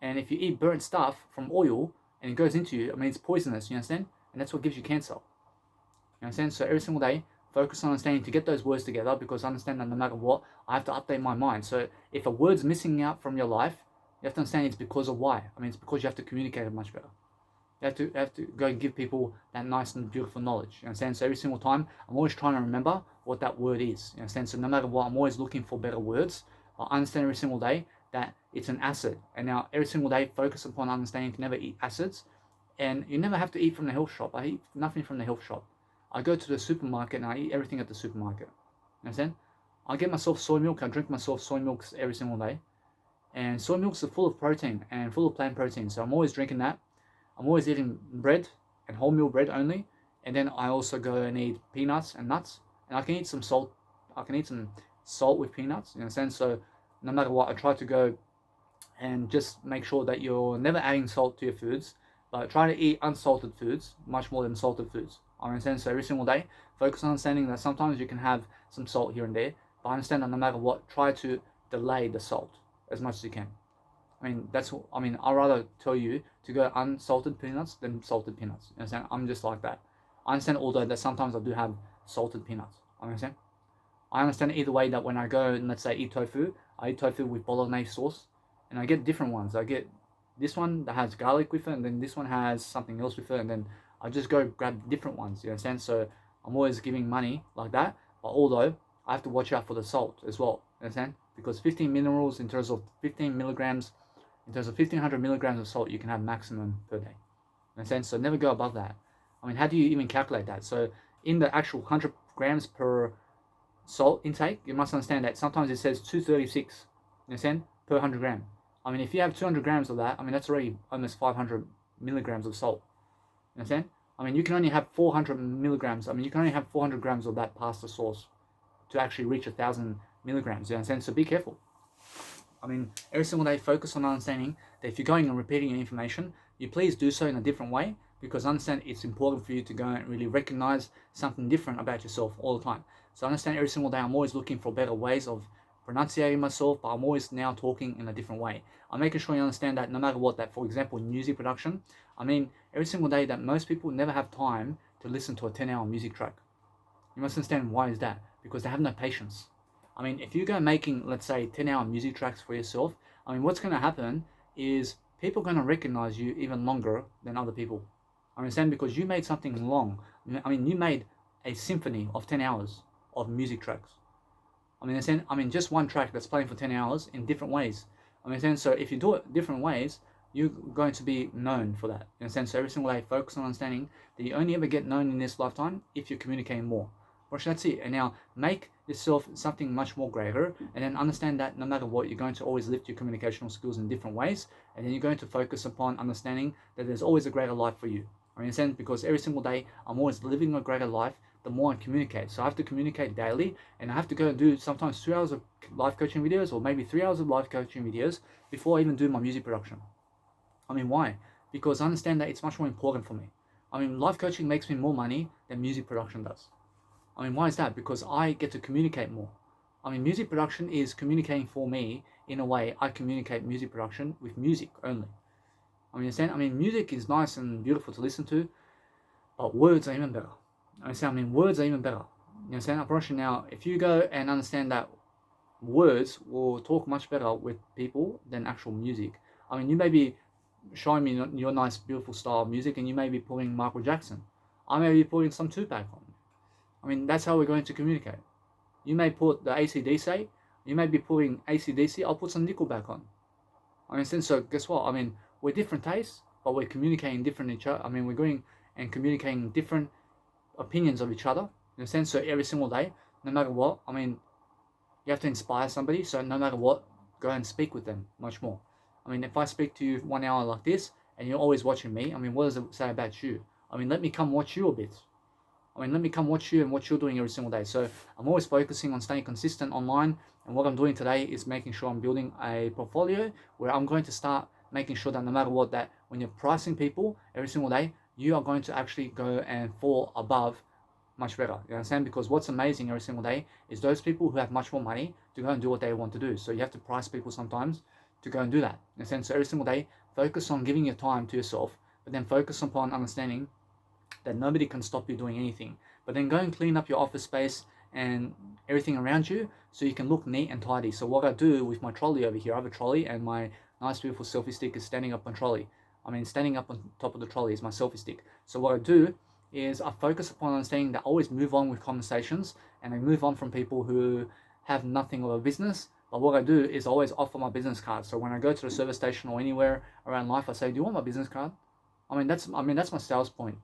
And if you eat burnt stuff from oil and it goes into you, I mean, it's poisonous, you understand? And that's what gives you cancer. You understand? So every single day, focus on understanding to get those words together, because understand that no matter what, I have to update my mind. So if a word's missing out from your life, you have to understand it's because of why. I mean, it's because you have to communicate it much better. You have to go and give people that nice and beautiful knowledge. You understand? So every single time, I'm always trying to remember what that word is. You understand? So no matter what, I'm always looking for better words. I understand every single day that it's an acid. And now every single day, focus upon understanding to never eat acids. And you never have to eat from the health shop. I eat nothing from the health shop. I go to the supermarket and I eat everything at the supermarket. You understand? I get myself soy milk. I drink myself soy milks every single day. And soy milks are full of protein and full of plant protein. So I'm always drinking that. I'm always eating bread and wholemeal bread only. And then I also go and eat peanuts and nuts. And I can eat some salt. I can eat some salt with peanuts. You understand? So no matter what, I try to go and just make sure that you're never adding salt to your foods, but try to eat unsalted foods much more than salted foods. I understand. So every single day, focus on understanding that sometimes you can have some salt here and there, but understand that no matter what, try to delay the salt as much as you can. I mean, I'd rather tell you to go unsalted peanuts than salted peanuts. You understand? I'm just like that. I understand, although that sometimes I do have salted peanuts. I understand? I understand either way that when I go and let's say eat tofu, I eat tofu with bolognese sauce, and I get different ones. I get this one that has garlic with it, and then this one has something else with it, and then I just go grab different ones. You understand? So I'm always giving money like that, but although I have to watch out for the salt as well. You understand? Because 15 minerals in terms of 15 milligrams, in terms of 1500 milligrams of salt, you can have maximum per day. You understand? So never go above that. I mean, how do you even calculate that? So in the actual 100 grams per salt intake, you must understand that sometimes it says 236, you understand, per 100 gram. I mean, if you have 200 grams of that, I mean, that's already almost 500 milligrams of salt. You understand? I mean, you can only have 400 milligrams. I mean, you can only have 400 grams of that pasta sauce to actually reach 1,000 milligrams. You understand? So be careful. I mean, every single day, focus on understanding that if you're going and repeating your information, you please do so in a different way, because understand it's important for you to go and really recognize something different about yourself all the time. So understand every single day I'm always looking for better ways of pronunciating myself, but I'm always now talking in a different way. I'm making sure you understand that no matter what, that for example, music production, I mean, every single day that most people never have time to listen to a 10-hour music track. You must understand why is that? Because they have no patience. I mean, if you go making, let's say, 10-hour music tracks for yourself, I mean, what's going to happen is people are going to recognize you even longer than other people. I understand, because you made something long. I mean, you made a symphony of 10 hours of music tracks. I mean, just one track that's playing for 10 hours in different ways. So if you do it different ways, you're going to be known for that. So every single day, focus on understanding that you only ever get known in this lifetime if you're communicating more. Watch, that's it. And now make yourself something much more greater, and then understand that no matter what, you're going to always lift your communicational skills in different ways, and then you're going to focus upon understanding that there's always a greater life for you. Because every single day I'm always living a greater life the more I communicate. So I have to communicate daily, and I have to go and do sometimes 2 hours of live coaching videos, or maybe 3 hours of live coaching videos before I even do my music production. Why? Because I understand that it's much more important for me. Life coaching makes me more money than music production does. Why is that? Because I get to communicate more. Music production is communicating for me in a way I communicate music production with music only. Music is nice and beautiful to listen to, but words are even better. Words are even better. Now, if you go and understand that words will talk much better with people than actual music. You may be showing me your nice, beautiful style of music, and you may be pulling Michael Jackson. I may be putting some Tupac on. That's how we're going to communicate. You may put the AC/DC, you may be putting AC/DC, I'll put some Nickelback on. So guess what? We're different tastes, but we're communicating different each other. We're going and communicating different opinions of each other. So every single day, no matter what, you have to inspire somebody. So no matter what, go and speak with them much more. If I speak to you 1 hour like this, and you're always watching me, what does it say about you? Let me come watch you a bit. Let me come watch you and what you're doing every single day. So I'm always focusing on staying consistent online. And what I'm doing today is making sure I'm building a portfolio where I'm going to start making sure that no matter what, that when you're pricing people every single day, you are going to actually go and fall above much better. You understand? Because what's amazing every single day is those people who have much more money to go and do what they want to do. So you have to price people sometimes to go and do that. You understand? So every single day, focus on giving your time to yourself, but then focus upon understanding that nobody can stop you doing anything. But then go and clean up your office space and everything around you so you can look neat and tidy. So what I do with my trolley over here, I have a trolley, and my nice beautiful selfie stick is standing up on trolley. Standing up on top of the trolley is my selfie stick. So what I do is I focus upon understanding that I always move on with conversations, and I move on from people who have nothing of a business. But what I do is always offer my business card. So when I go to the service station or anywhere around life, I say, do you want my business card? That's my sales point.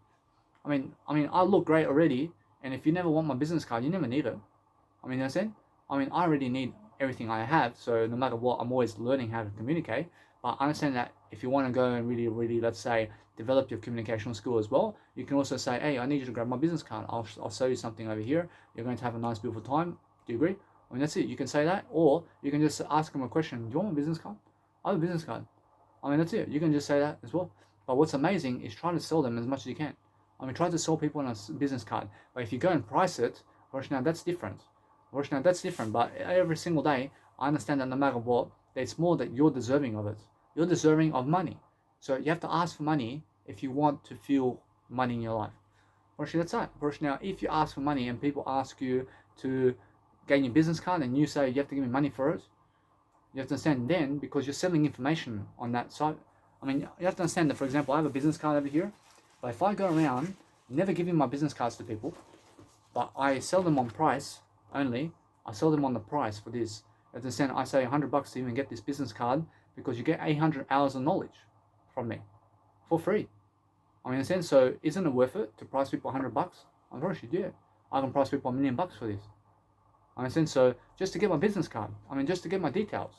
I look great already, and if you never want my business card, you never need it. You know what I'm saying? I already need everything I have, so no matter what, I'm always learning how to communicate. But I understand that if you want to go and really, really, let's say, develop your communicational skill as well, you can also say, hey, I need you to grab my business card. I'll show you something over here. You're going to have a nice, beautiful time. Do you agree? That's it. You can say that, or you can just ask them a question. Do you want my business card? I have a business card. That's it. You can just say that as well. But what's amazing is trying to sell them as much as you can. Try to sell people on a business card. But if you go and price it, now that's different. But every single day, I understand that no matter what, it's more that you're deserving of it. You're deserving of money. So you have to ask for money if you want to feel money in your life. That's it. Now, if you ask for money and people ask you to gain your business card and you say you have to give me money for it, you have to understand then, because you're selling information on that side. You have to understand that, for example, I have a business card over here. But if I go around never giving my business cards to people, but I sell them on price only, I sell them on the price for this. As I said, I say $100 to even get this business card, because you get 800 hours of knowledge from me for free. So isn't it worth it to price people $100? I'm pretty sure, yeah. I can price people $1 million for this. So just to get my business card, just to get my details.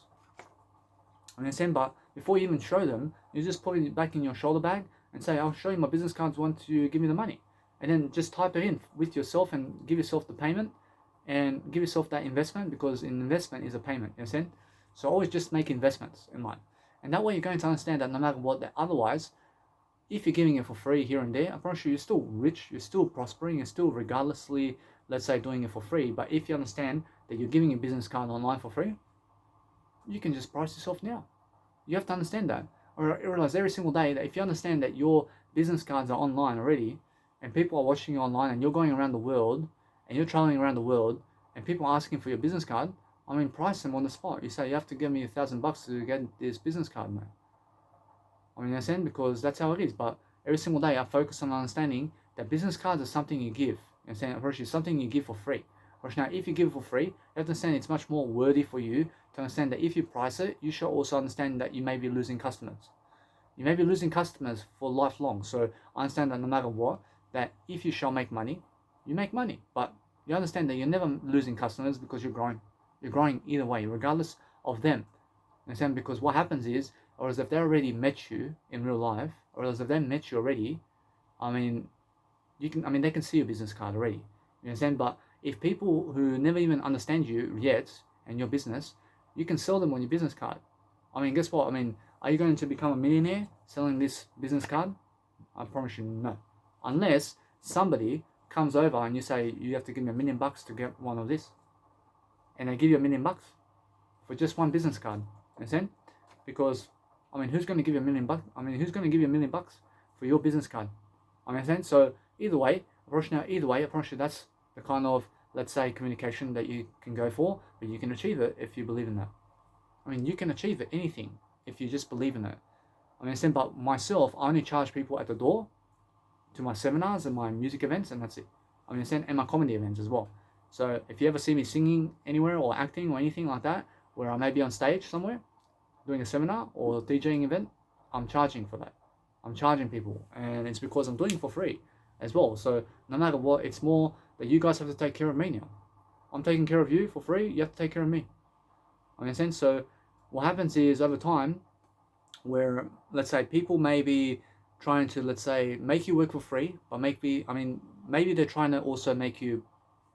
But before you even show them, you just put it back in your shoulder bag and say, I'll show you my business cards once you give me the money. And then just type it in with yourself and give yourself the payment and give yourself that investment, because an investment is a payment, you understand? So always just make investments in life. And that way you're going to understand that no matter what, that otherwise if you're giving it for free here and there, I promise you, you're still rich, you're still prospering, you're still regardlessly, let's say, doing it for free. But if you understand that you're giving a business card online for free, you can just price yourself now. You have to understand that. Or realize every single day that if you understand that your business cards are online already, and people are watching you online, and you're going around the world, and you're traveling around the world, and people are asking for your business card, I mean, price them on the spot. You say, you have to give me $1,000 to get this business card, man. I mean, understand? Because that's how it is. But every single day, I focus on understanding that business cards are something you give. You understand? Approach is something you give for free. Approach now, if you give it for free, you have to understand it's much more worthy for you to understand that if you price it, you should also understand that you may be losing customers. You may be losing customers for lifelong. So I understand that no matter what, that if you shall make money, you make money. But you understand that you're never losing customers because you're growing. You're growing either way, regardless of them. Understand? Because what happens is, or as if they already met you in real life, or as if they met you already, I mean, they can see your business card already. You understand? But if people who never even understand you yet and your business, you can sell them on your business card. I mean, guess what? I mean, are you going to become a millionaire selling this business card? I promise you, no. Unless somebody comes over and you say, you have to give me $1 million to get one of this. And they give you $1 million for just one business card. Understand? Because, I mean, who's going to give you $1 million? I mean, who's going to give you $1 million for your business card? I understand? So either way, I promise you that's the kind of, let's say, communication that you can go for, but you can achieve it if you believe in that. I mean, you can achieve it, anything, if you just believe in it. I understand, but myself, I only charge people at the door to my seminars and my music events, and that's it. I understand, and my comedy events as well. So if you ever see me singing anywhere or acting or anything like that, where I may be on stage somewhere, doing a seminar or a DJing event, I'm charging for that. I'm charging people, and it's because I'm doing it for free as well. So no matter what, it's more that you guys have to take care of me now. I'm taking care of you for free, you have to take care of me. Understand? So what happens is over time, where let's say people may be trying to, let's say, make you work for free, but maybe they're trying to also make you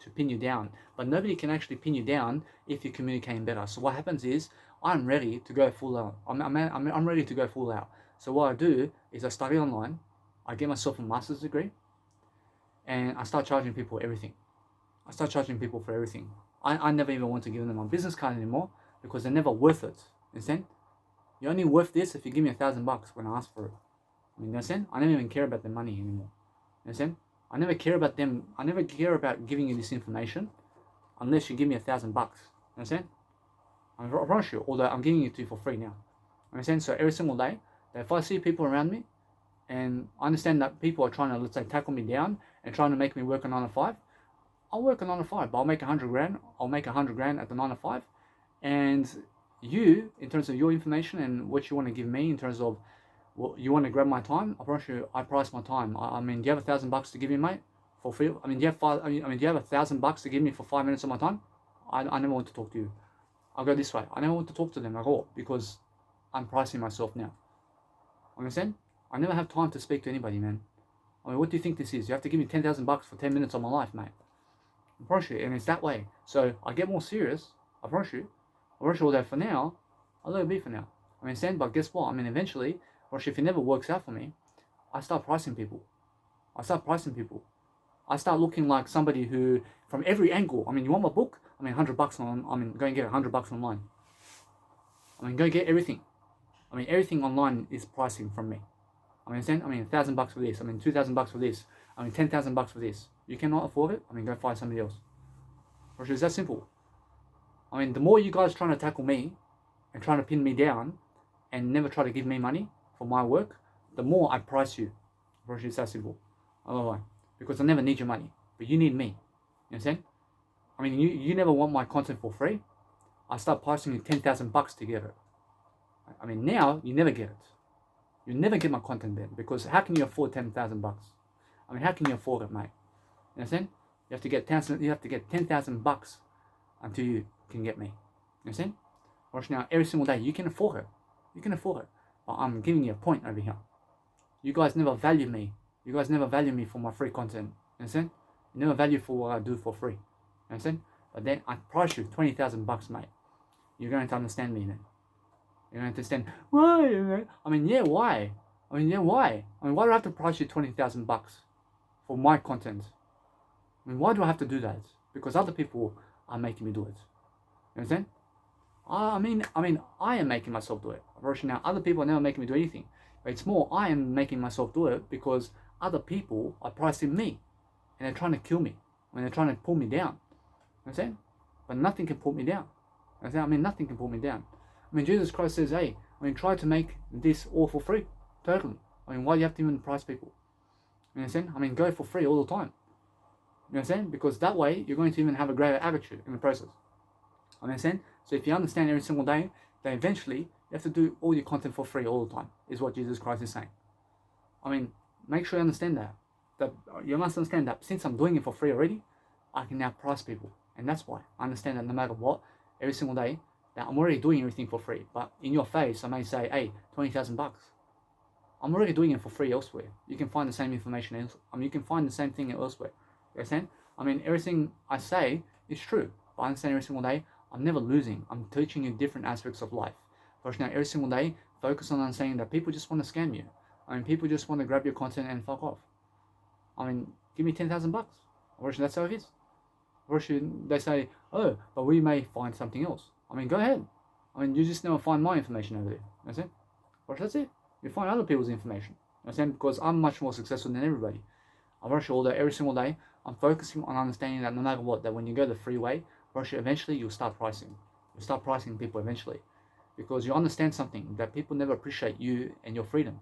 to pin you down, but nobody can actually pin you down if you're communicating better. So what happens is I'm ready to go full out. I'm ready to go full out. So what I do is I study online, I get myself a master's degree, and I start charging people everything. I start charging people for everything. I never even want to give them my business card anymore because they're never worth it. Understand? You're only worth this if you give me $1,000 when I ask for it. I mean, understand? I never even care about the money anymore. Understand? I never care about them. I never care about giving you this information unless you give me $1,000. Understand? I promise you, although I'm giving it to you for free now. Understand? So every single day, that if I see people around me, and I understand that people are trying to, let's say, tackle me down and trying to make me work a 9 to 5, I'll work a 9 to 5, but I'll make 100 grand. I'll make 100 grand at the 9 to 5, and you, in terms of your information and what you want to give me in terms of what you want to grab my time, I promise you, I price my time. I mean, do you have $1,000 to give me, mate, for free? I mean, do you have $1,000 to give me for 5 minutes of my time? I never want to talk to you. I'll go this way. I never want to talk to them at all because I'm pricing myself now. Understand? I never have time to speak to anybody, man. I mean, what do you think this is? You have to give me $10,000 for 10 minutes of my life, mate. I promise you, and it's that way. So I get more serious. I promise you. Although for now, I'll let it be for now. I understand, but guess what? I mean, eventually, if it never works out for me, I start pricing people. I start looking like somebody who, from every angle, I mean, you want my book? I mean, $100 on, I mean, go and get $100 online. I mean, go get everything. I mean, everything online is pricing from me. I understand? I mean, $1,000 for this. I mean, $2,000 for this. I mean, $10,000 for this. You cannot afford it? I mean, go find somebody else. It's that simple. I mean, the more you guys trying to tackle me and trying to pin me down and never try to give me money for my work, the more I price you. It's that simple. I don't know why. Because I never need your money, but you need me. You understand? I mean, you never want my content for free. I start pricing you $10,000 to get it. I mean, now you never get it. You never get my content then, because how can you afford $10,000? I mean, how can you afford it, mate? You understand? You have to get $10,000 until you can get me. You understand? Watch now, every single day you can afford it. You can afford it. But I'm giving you a point over here. You guys never value me. You guys never value me for my free content. You understand? You never value for what I do for free. You understand? But then I price you $20,000, mate. You're going to understand me then. You don't understand why? I mean, yeah, why? I mean, yeah, why? I mean, why do I have to price you $20,000 for my content? I mean, why do I have to do that? Because other people are making me do it. You understand? I am making myself do it. Versus now, other people are never making me do anything. But it's more, I am making myself do it because other people are pricing me, and they're trying to kill me, and they're trying to pull me down. You understand? But nothing can pull me down. You understand? I mean, nothing can pull me down. I mean, Jesus Christ says, hey, I mean, try to make this all for free. Totally. I mean, why do you have to even price people? You understand? I mean, go for free all the time. You understand? Because that way, you're going to even have a greater attitude in the process. You understand? So if you understand every single day, then eventually, you have to do all your content for free all the time, is what Jesus Christ is saying. I mean, make sure you understand that. That you must understand that since I'm doing it for free already, I can now price people. And that's why I understand that no matter what, every single day, that I'm already doing everything for free. But in your face, I may say, hey, $20,000. I'm already doing it for free elsewhere. You can find the same information elsewhere. I mean, you can find the same thing elsewhere. You understand? I mean, everything I say is true. But I understand every single day, I'm never losing. I'm teaching you different aspects of life. But now, every single day, focus on understanding that people just want to scam you. I mean, people just want to grab your content and fuck off. I mean, give me $10,000. Or that's how it is. Or should they say, oh, but we may find something else. I mean, go ahead. I mean, you just never find my information over there. That's it. Or that's it. You find other people's information. Understand? Because I'm much more successful than everybody. I'm very sure that every single day, I'm focusing on understanding that no matter what, that when you go the free way, eventually you'll start pricing. You'll start pricing people eventually. Because you understand something, that people never appreciate you and your freedom.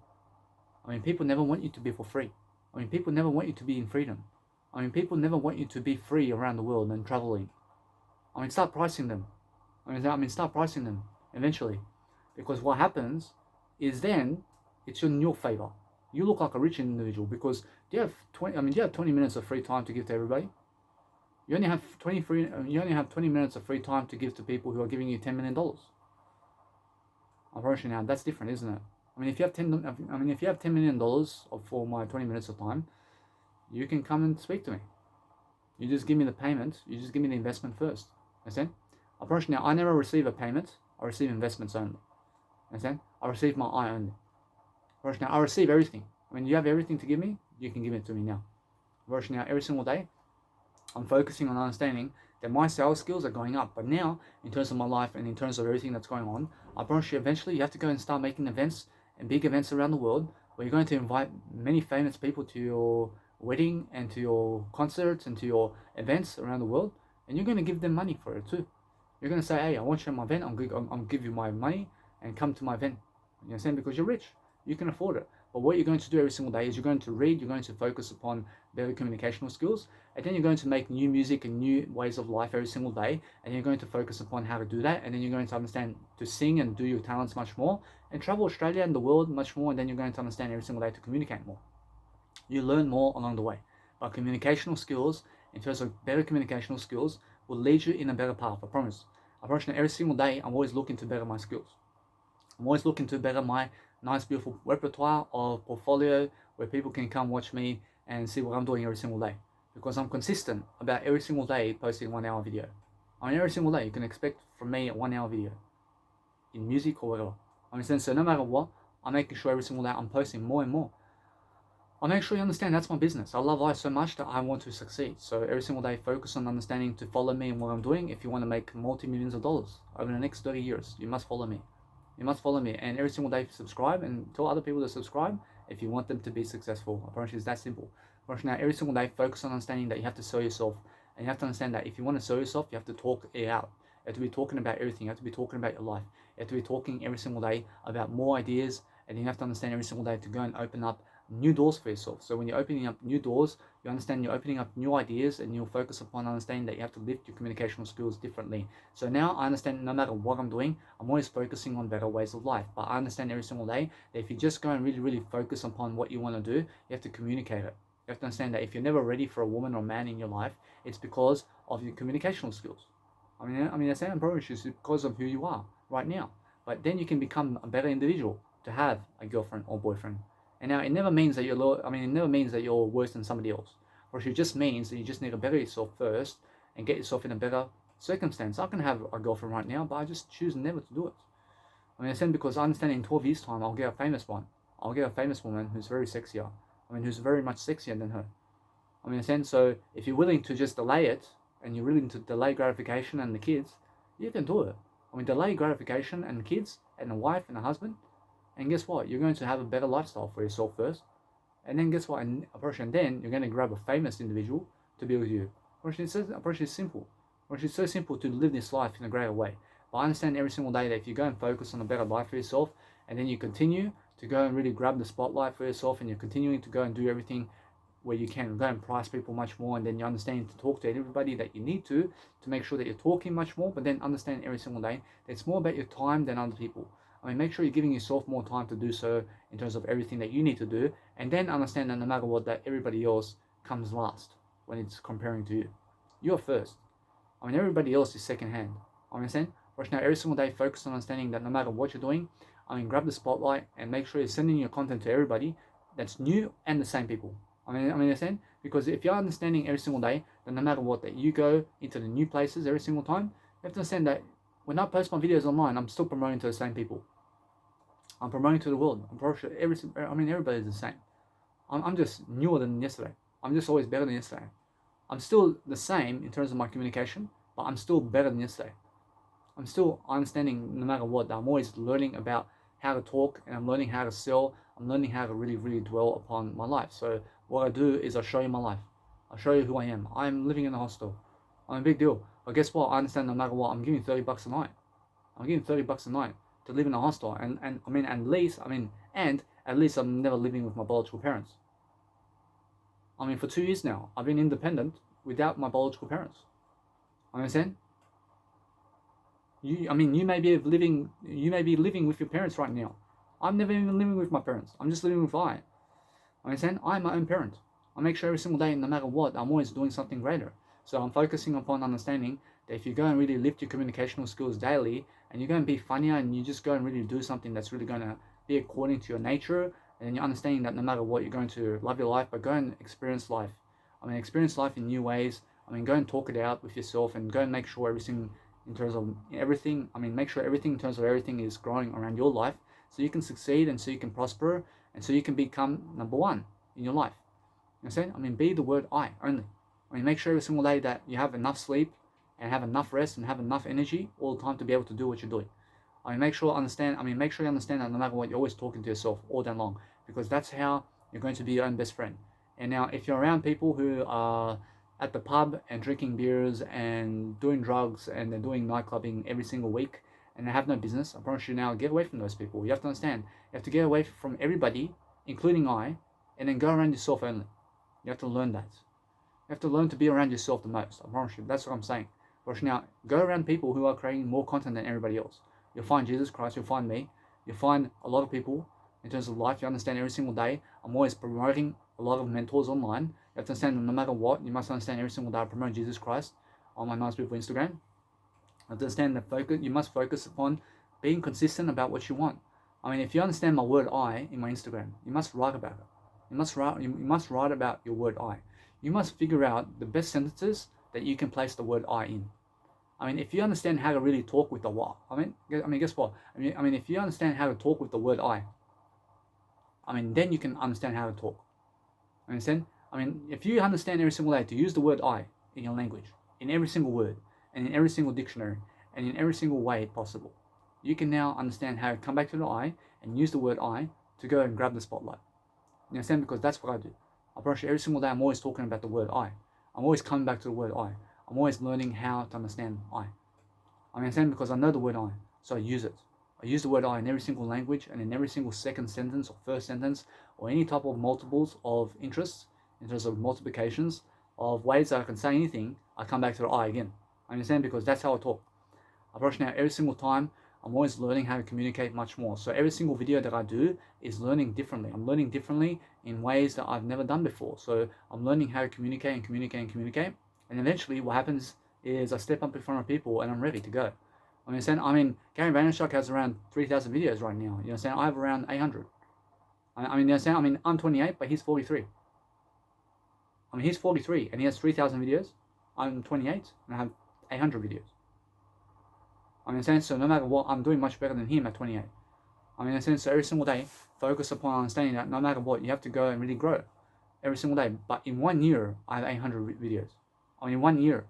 I mean, people never want you to be for free. I mean, people never want you to be in freedom. I mean, people never want you to be free around the world and traveling. I mean, start pricing them. Start pricing them eventually. Because what happens is then it's in your favor. You look like a rich individual because do you have 20 minutes of free time to give to everybody? You only have 20 minutes of free time to give to people who are giving you $10 million. Unfortunately, now that's different, isn't it? I mean, if you have $10 million for my 20 minutes of time, you can come and speak to me. You just give me the payment. You just give me the investment first. Understand? Unfortunately, now I never receive a payment. I receive investments only. Understand? I receive my eye only. Unfortunately, now I receive everything. When you have everything to give me, you can give it to me now. Unfortunately, now every single day, I'm focusing on understanding that my sales skills are going up. But now, in terms of my life and in terms of everything that's going on, I promise you eventually you have to go and start making events and big events around the world where you're going to invite many famous people to your wedding and to your concerts and to your events around the world, and you're going to give them money for it too. You're going to say, hey, I want you at my event, I'm give you my money and come to my event. You understand? Because you're rich, you can afford it. But what you're going to do every single day is you're going to read, you're going to focus upon better communicational skills, and then you're going to make new music and new ways of life every single day, and you're going to focus upon how to do that, and then you're going to understand to sing and do your talents much more, and travel Australia and the world much more, and then you're going to understand every single day to communicate more. You learn more along the way. But communicational skills, in terms of better communicational skills, will lead you in a better path, I promise. I promise you, every single day, I'm always looking to better my skills. I'm always looking to better my nice, beautiful repertoire of portfolio where people can come watch me and see what I'm doing every single day. Because I'm consistent about every single day posting 1 hour video. I mean, every single day you can expect from me a 1 hour video in music or whatever. I mean, so no matter what, I'm making sure every single day I'm posting more and more. I make sure you understand that's my business. I love life so much that I want to succeed. So every single day, focus on understanding to follow me and what I'm doing. If you want to make multi-millions of dollars over the next 30 years, you must follow me. You must follow me, and every single day subscribe and tell other people to subscribe if you want them to be successful. I promise you, it's that simple. Now, every single day, focus on understanding that you have to sell yourself, and you have to understand that if you want to sell yourself, you have to talk it out. You have to be talking about everything. You have to be talking about your life. You have to be talking every single day about more ideas, and you have to understand every single day to go and open up new doors for yourself. So when you're opening up new doors, you understand you're opening up new ideas, and you'll focus upon understanding that you have to lift your communicational skills differently. So now I understand no matter what I'm doing, I'm always focusing on better ways of life. But I understand every single day that if you just go and really focus upon what you want to do, you have to communicate it. You have to understand that if you're never ready for a woman or man in your life, it's because of your communicational skills. I mean, that's approach is because of who you are right now. But then you can become a better individual to have a girlfriend or boyfriend. And now it never means that you're worse than somebody else. Or it just means that you just need to better yourself first and get yourself in a better circumstance. I can have a girlfriend right now, but I just choose never to do it. I mean, because I understand in 12 years' time I'll get a famous one. I'll get a famous woman who's very sexier. I mean, who's very much sexier than her. I mean, in a sense, so if you're willing to just delay it, and you're willing to delay gratification and the kids, you can do it. I mean, delay gratification and kids and a wife and a husband, and guess what? You're going to have a better lifestyle for yourself first, and then guess what? And then you're going to grab a famous individual to be with you. Approach is simple. Approach is so simple to live this life in a greater way. But I understand every single day that if you go and focus on a better life for yourself, and then you continue to go and really grab the spotlight for yourself, and you're continuing to go and do everything where you can go and price people much more, and then you understand to talk to everybody that you need to make sure that you're talking much more, but then understand every single day that it's more about your time than other people. I mean, make sure you're giving yourself more time to do so in terms of everything that you need to do, and then understand that no matter what, that everybody else comes last when it's comparing to you. You're first. I mean, everybody else is second hand. I understand? Right now, every single day, focus on understanding that no matter what you're doing, I mean, grab the spotlight and make sure you're sending your content to everybody that's new and the same people. I mean, understand? Because if you're understanding every single day that no matter what, that you go into the new places every single time, you have to understand that when I post my videos online, I'm still promoting to the same people. I'm promoting to the world. Everybody's the same. I'm just newer than yesterday. I'm just always better than yesterday. I'm still the same in terms of my communication, but I'm still better than yesterday. I'm still understanding no matter what, that I'm always learning about how to talk, and I'm learning how to sell. I'm learning how to really, really dwell upon my life. So what I do is I show you my life. I show you who I am. I'm living in a hostel. I'm a big deal. But guess what? I understand no matter what, I'm giving $30 a night. I'm giving $30 a night to live in a hostel. And at least I'm never living with my biological parents. I mean, for 2 years now, I've been independent without my biological parents. Understand? You may be living with your parents right now. I'm never even living with my parents. I'm just living with I. Understand? I'm my own parent. I make sure every single day, no matter what, I'm always doing something greater. So I'm focusing upon understanding that if you go and really lift your communicational skills daily, and you go and be funnier, and you just go and really do something that's really going to be according to your nature, and then you're understanding that no matter what, you're going to love your life, but go and experience life. I mean, experience life in new ways. I mean, go and talk it out with yourself, and go and make sure everything in terms of everything, make sure everything in terms of everything is growing around your life, so you can succeed, and so you can prosper, and so you can become number one in your life. You understand? I mean, be the word I only. I mean, make sure every single day that you have enough sleep, and have enough rest, and have enough energy all the time to be able to do what you're doing. Make sure you understand that no matter what, you're always talking to yourself all day long, because that's how you're going to be your own best friend. And now, if you're around people who are at the pub and drinking beers and doing drugs, and they're doing nightclubbing every single week, and they have no business, I promise you now, get away from those people. You have to understand, you have to get away from everybody, including I, and then go around yourself only. You have to learn that. You have to learn to be around yourself the most. I promise you. That's what I'm saying. But now, go around people who are creating more content than everybody else. You'll find Jesus Christ. You'll find me. You'll find a lot of people in terms of life. You understand every single day, I'm always promoting a lot of mentors online. You have to understand that no matter what, you must understand every single day I promote Jesus Christ on my Nice Beautiful Instagram. You have to understand that you must focus upon being consistent about what you want. I mean, if you understand my word I in my Instagram, you must write about it. You must write about your word I. You must figure out the best sentences that you can place the word I in. I mean, if you understand how to really talk with the what, guess what? If you understand how to talk with the word I, then you can understand how to talk. Understand? If you understand every single day to use the word I in your language, in every single word, and in every single dictionary, and in every single way possible, you can now understand how to come back to the I and use the word I to go and grab the spotlight. You understand? Because that's what I do. I promise you, every single day I'm always talking about the word I. I'm always coming back to the word I. I'm always learning how to understand I. I understand because I know the word I, so I use it. I use the word I in every single language, and in every single second sentence or first sentence, or any type of multiples of interests, in terms of multiplications of ways that I can say anything, I come back to the I again. I understand because that's how I talk. I promise now, every single time, I'm always learning how to communicate much more. So every single video that I do is learning differently. I'm learning differently in ways that I've never done before. So I'm learning how to communicate and communicate and communicate. And eventually what happens is I step up in front of people and I'm ready to go. You understand? Gary Vaynerchuk has around 3,000 videos right now. You understand? I have around 800. You understand? I'm 28, but he's 43. He's 43 and he has 3,000 videos. I'm 28 and I have 800 videos. I understand? So no matter what, I'm doing much better than him at 28. I mean, in a sense, so every single day, focus upon understanding that no matter what, you have to go and really grow every single day. But in 1 year, I have 800 videos. I mean, in 1 year.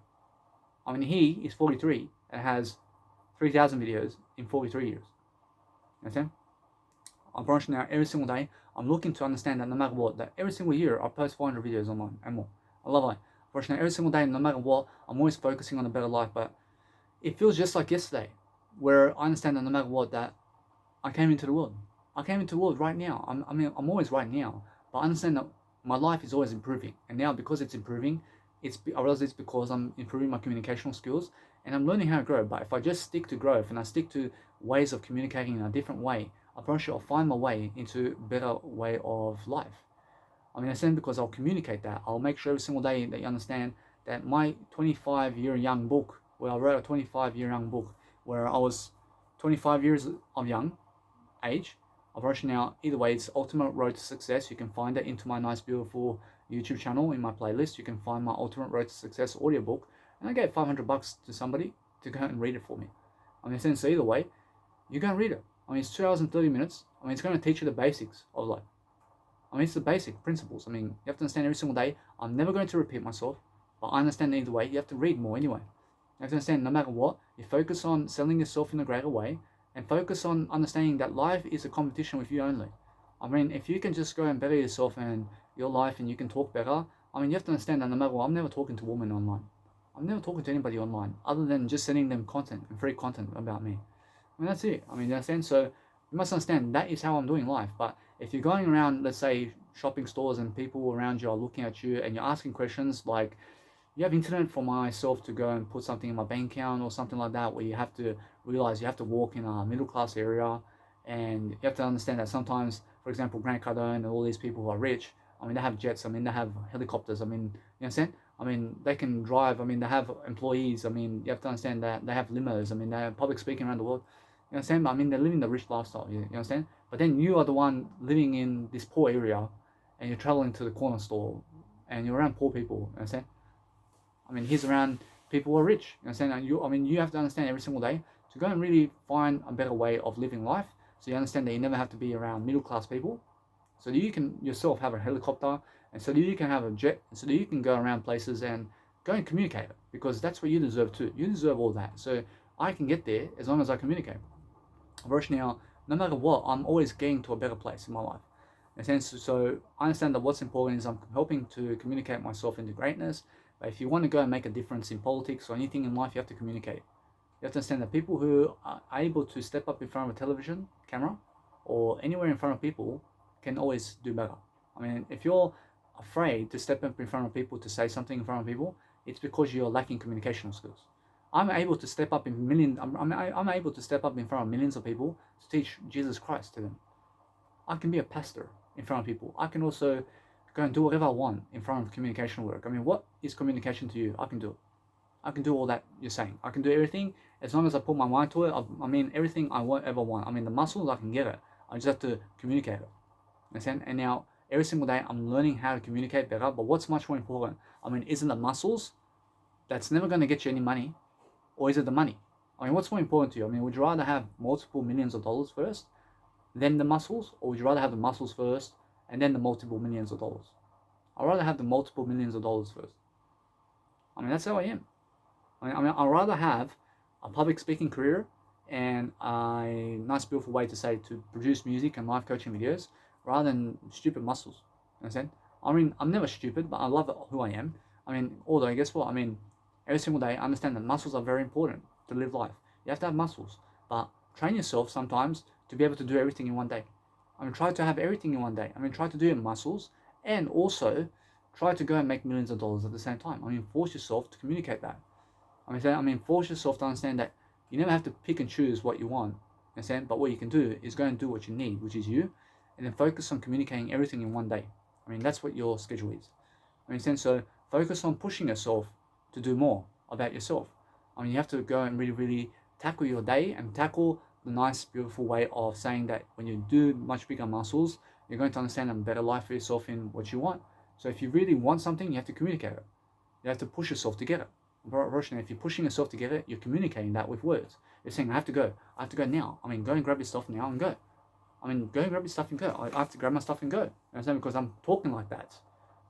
I mean, he is 43 and has 3,000 videos in 43 years. You understand? I'm branching out every single day. I'm looking to understand that no matter what, that every single year I post 400 videos online and more. I love it. Branching out every single day, no matter what, I'm always focusing on a better life. But it feels just like yesterday, where I understand that no matter what, that I came into the world. I came into the world right now. I'm always right now. But I understand that my life is always improving. And now because it's improving, I realize it's because I'm improving my communicational skills and I'm learning how to grow. But if I just stick to growth and I stick to ways of communicating in a different way, I promise you I'll find my way into a better way of life. I mean, I said because I'll communicate that. I'll make sure every single day that you understand that my 25-year young book, where I wrote a 25-year young book, where I was 25 years of young age. I've written out, either way, it's Ultimate Road to Success. You can find it into my nice, beautiful YouTube channel in my playlist. You can find my Ultimate Road to Success audiobook. And I gave $500 to somebody to go and read it for me. I mean, since either way, you go and read it. I mean, it's 2 hours and 30 minutes. I mean, it's going to teach you the basics of life. I mean, it's the basic principles. I mean, you have to understand every single day. I'm never going to repeat myself, but I understand either way. You have to read more anyway. You have to understand no matter what, you focus on selling yourself in a greater way and focus on understanding that life is a competition with you only. I mean, if you can just go and better yourself and your life and you can talk better, I mean, you have to understand that no matter what, I'm never talking to women online. I'm never talking to anybody online other than just sending them content and free content about me. I mean, that's it. I mean, you understand? So you must understand that is how I'm doing life. But if you're going around, let's say, shopping stores and people around you are looking at you and you're asking questions like, you have internet for myself to go and put something in my bank account or something like that, where you have to realize you have to walk in a middle class area and you have to understand that sometimes, for example, Grant Cardone and all these people who are rich, I mean, they have jets, I mean, they have helicopters, I mean, you understand? I mean, they can drive, I mean, they have employees, I mean, you have to understand that they have limos, I mean, they have public speaking around the world, you understand? I mean, they're living the rich lifestyle, you understand? But then you are the one living in this poor area and you're traveling to the corner store and you're around poor people, you understand? I mean, he's around people who are rich. You understand? You have to understand every single day to go and really find a better way of living life. So you understand that you never have to be around middle class people. So that you can yourself have a helicopter, and so that you can have a jet, and so that you can go around places and go and communicate it, because that's what you deserve too. You deserve all that. So I can get there as long as I communicate. Verse now, no matter what, I'm always getting to a better place in my life. In a sense, so I understand that what's important is I'm helping to communicate myself into greatness. But if you want to go and make a difference in politics or anything in life, you have to communicate. You have to understand that people who are able to step up in front of a television camera or anywhere in front of people can always do better. I mean, if you're afraid to step up in front of people to say something in front of people, it's because you're lacking communicational skills. I'm able to step up in millions. I'm able to step up in front of millions of people to teach Jesus Christ to them. I can be a pastor in front of people. I can also go and do whatever I want in front of communication work. I mean, what is communication to you? I can do it. I can do all that you're saying. I can do everything as long as I put my mind to it. I mean, everything I ever want. I mean, the muscles, I can get it. I just have to communicate it. Understand? And now, every single day, I'm learning how to communicate better. But what's much more important? I mean, isn't the muscles that's never going to get you any money? Or is it the money? I mean, what's more important to you? I mean, would you rather have multiple millions of dollars first, then the muscles? Or would you rather have the muscles first, and then the multiple millions of dollars? I'd rather have the multiple millions of dollars first. I mean, that's how I am. I mean, I'd rather have a public speaking career and a nice, beautiful way to say to produce music and life coaching videos rather than stupid muscles. You understand? I mean, I'm never stupid, but I love who I am. I mean, although, guess what? I mean, every single day, I understand that muscles are very important to live life. You have to have muscles, but train yourself sometimes to be able to do everything in one day. I mean, try to have everything in one day. I mean, try to do your muscles and also try to go and make millions of dollars at the same time. I mean, force yourself to communicate that. I mean, force yourself to understand that you never have to pick and choose what you want. Understand? But what you can do is go and do what you need, which is you, and then focus on communicating everything in one day. I mean, that's what your schedule is. Understand? So focus on pushing yourself to do more about yourself. I mean, you have to go and really, really tackle your day and tackle the nice, beautiful way of saying that when you do much bigger muscles, you're going to understand a better life for yourself in what you want. So if you really want something, you have to communicate it. You have to push yourself to get it. Roshan, if you're pushing yourself to get it, you're communicating that with words. You're saying, I have to go now. I mean, go and grab your stuff now and go. I mean, go grab your stuff and go. I have to grab my stuff and go. You understand? Because I'm talking like that.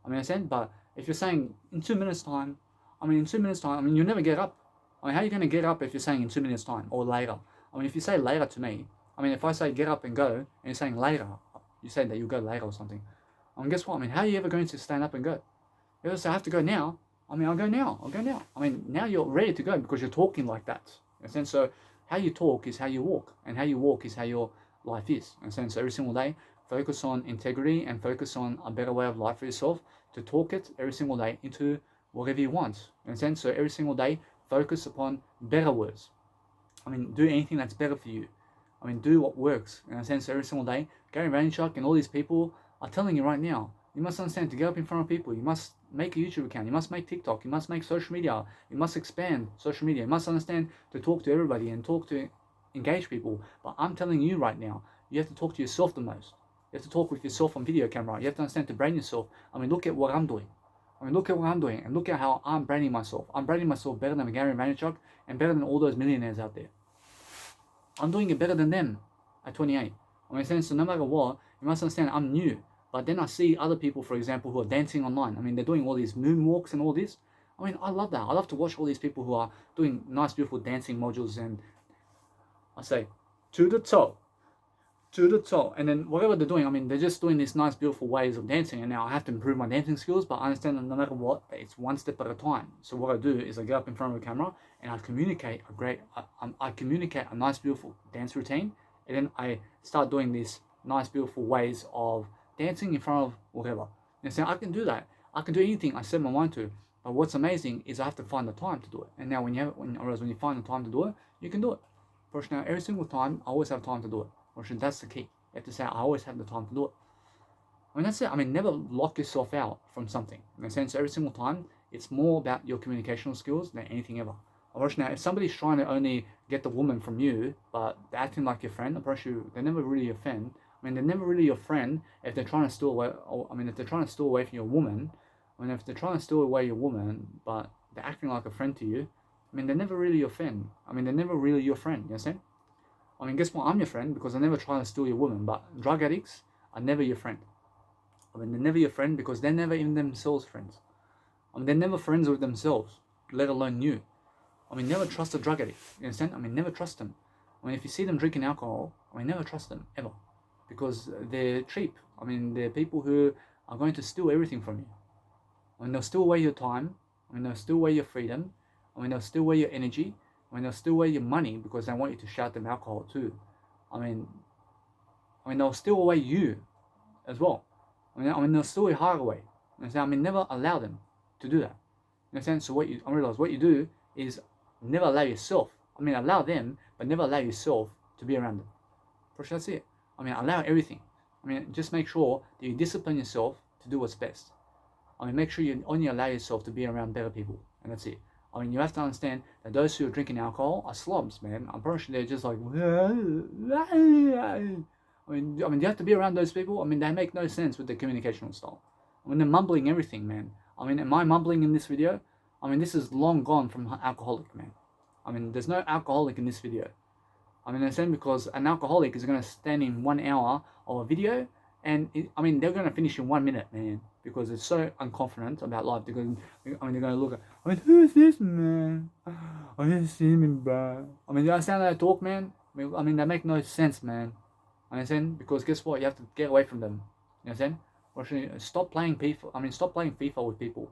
I mean, understand? But if you're saying in 2 minutes time, I mean, in 2 minutes time, I mean, you'll never get up. I mean, how are you going to get up if you're saying in 2 minutes time or later? I mean, if you say later to me, I mean, if I say get up and go, and you're saying later, you say that you'll go later or something. I mean, guess what? I mean, how are you ever going to stand up and go? You ever say, I have to go now? I mean, I'll go now. I'll go now. I mean, now you're ready to go because you're talking like that. And so how you talk is how you walk, and how you walk is how your life is. And so every single day, focus on integrity and focus on a better way of life for yourself, to talk it every single day into whatever you want. And so every single day, focus upon better words. I mean, do anything that's better for you. I mean, do what works. In a sense, every single day, Gary Vaynerchuk and all these people are telling you right now, you must understand, to get up in front of people, you must make a YouTube account, you must make TikTok, you must make social media, you must expand social media, you must understand to talk to everybody and talk to engage people. But I'm telling you right now, you have to talk to yourself the most. You have to talk with yourself on video camera. You have to understand to brand yourself. I mean, look at what I'm doing. I mean, look at what I'm doing, and look at how I'm branding myself. I'm branding myself better than Gary Vaynerchuk and better than all those millionaires out there. I'm doing it better than them at 28. I mean, so no matter what, you must understand I'm new. But then I see other people, for example, who are dancing online. I mean, they're doing all these moonwalks and all this. I mean, I love that. I love to watch all these people who are doing nice, beautiful dancing modules, and I say, to the toe, and then whatever they're doing, I mean, they're just doing these nice, beautiful ways of dancing. And now I have to improve my dancing skills, but I understand that no matter what, it's one step at a time. So what I do is I get up in front of a camera and I communicate I communicate a nice, beautiful dance routine, and then I start doing these nice, beautiful ways of dancing in front of whatever. And so I can do that. I can do anything I set my mind to. But what's amazing is I have to find the time to do it. And now when you find the time to do it, you can do it. First, now every single time, I always have time to do it. Or that's the key. You have to say, I always have the time to do it. I mean, that's it. I mean, never lock yourself out from something. In a sense, every single time, it's more about your communicational skills than anything ever. Now, if somebody's trying to only get the woman from you, but they're acting like your friend, they're never really your friend. I mean, they're never really your friend if they're trying to steal away. If they're trying to steal away from your woman, if they're trying to steal away your woman, but they're acting like a friend to you, I mean, they're never really your friend. I mean, they're never really your friend. You understand? I mean, guess what? I'm your friend because I never try to steal your woman. But drug addicts are never your friend. I mean, they're never your friend because they're never even themselves friends. I mean, they're never friends with themselves, let alone you. I mean, never trust a drug addict. You understand? I mean, never trust them. I mean, if you see them drinking alcohol, I mean, never trust them, ever. Because they're cheap. I mean, they're people who are going to steal everything from you. I mean, they'll steal away your time. I mean, they'll steal away your freedom. I mean, they'll steal away your energy. I mean, they'll steal away your money because they want you to shout them alcohol too. I mean, they'll steal away you as well. I mean, they'll steal your heart away. I mean, never allow them to do that. You understand? So I realize what you do is never allow yourself. I mean, allow them, but never allow yourself to be around them. First, that's it. I mean, allow everything. I mean, just make sure that you discipline yourself to do what's best. I mean, make sure you only allow yourself to be around better people, and that's it. I mean, you have to understand that those who are drinking alcohol are slobs, man. I'm pretty sure they're just like, I mean, you have to be around those people. I mean, they make no sense with their communicational style. I mean, they're mumbling everything, man. I mean, am I mumbling in this video? I mean, this is long gone from alcoholic, man. I mean, there's no alcoholic in this video. I mean, understand, because an alcoholic is going to stand in 1 hour of a video, and they're going to finish in 1 minute, man, because they're so unconfident about life. They're going to look at, who's this, man? I didn't see him, bro. I mean, you understand how they talk, man? I mean, they make no sense, man. Understand? Because guess what? You have to get away from them. You understand? Stop playing FIFA. I mean, stop playing FIFA with people.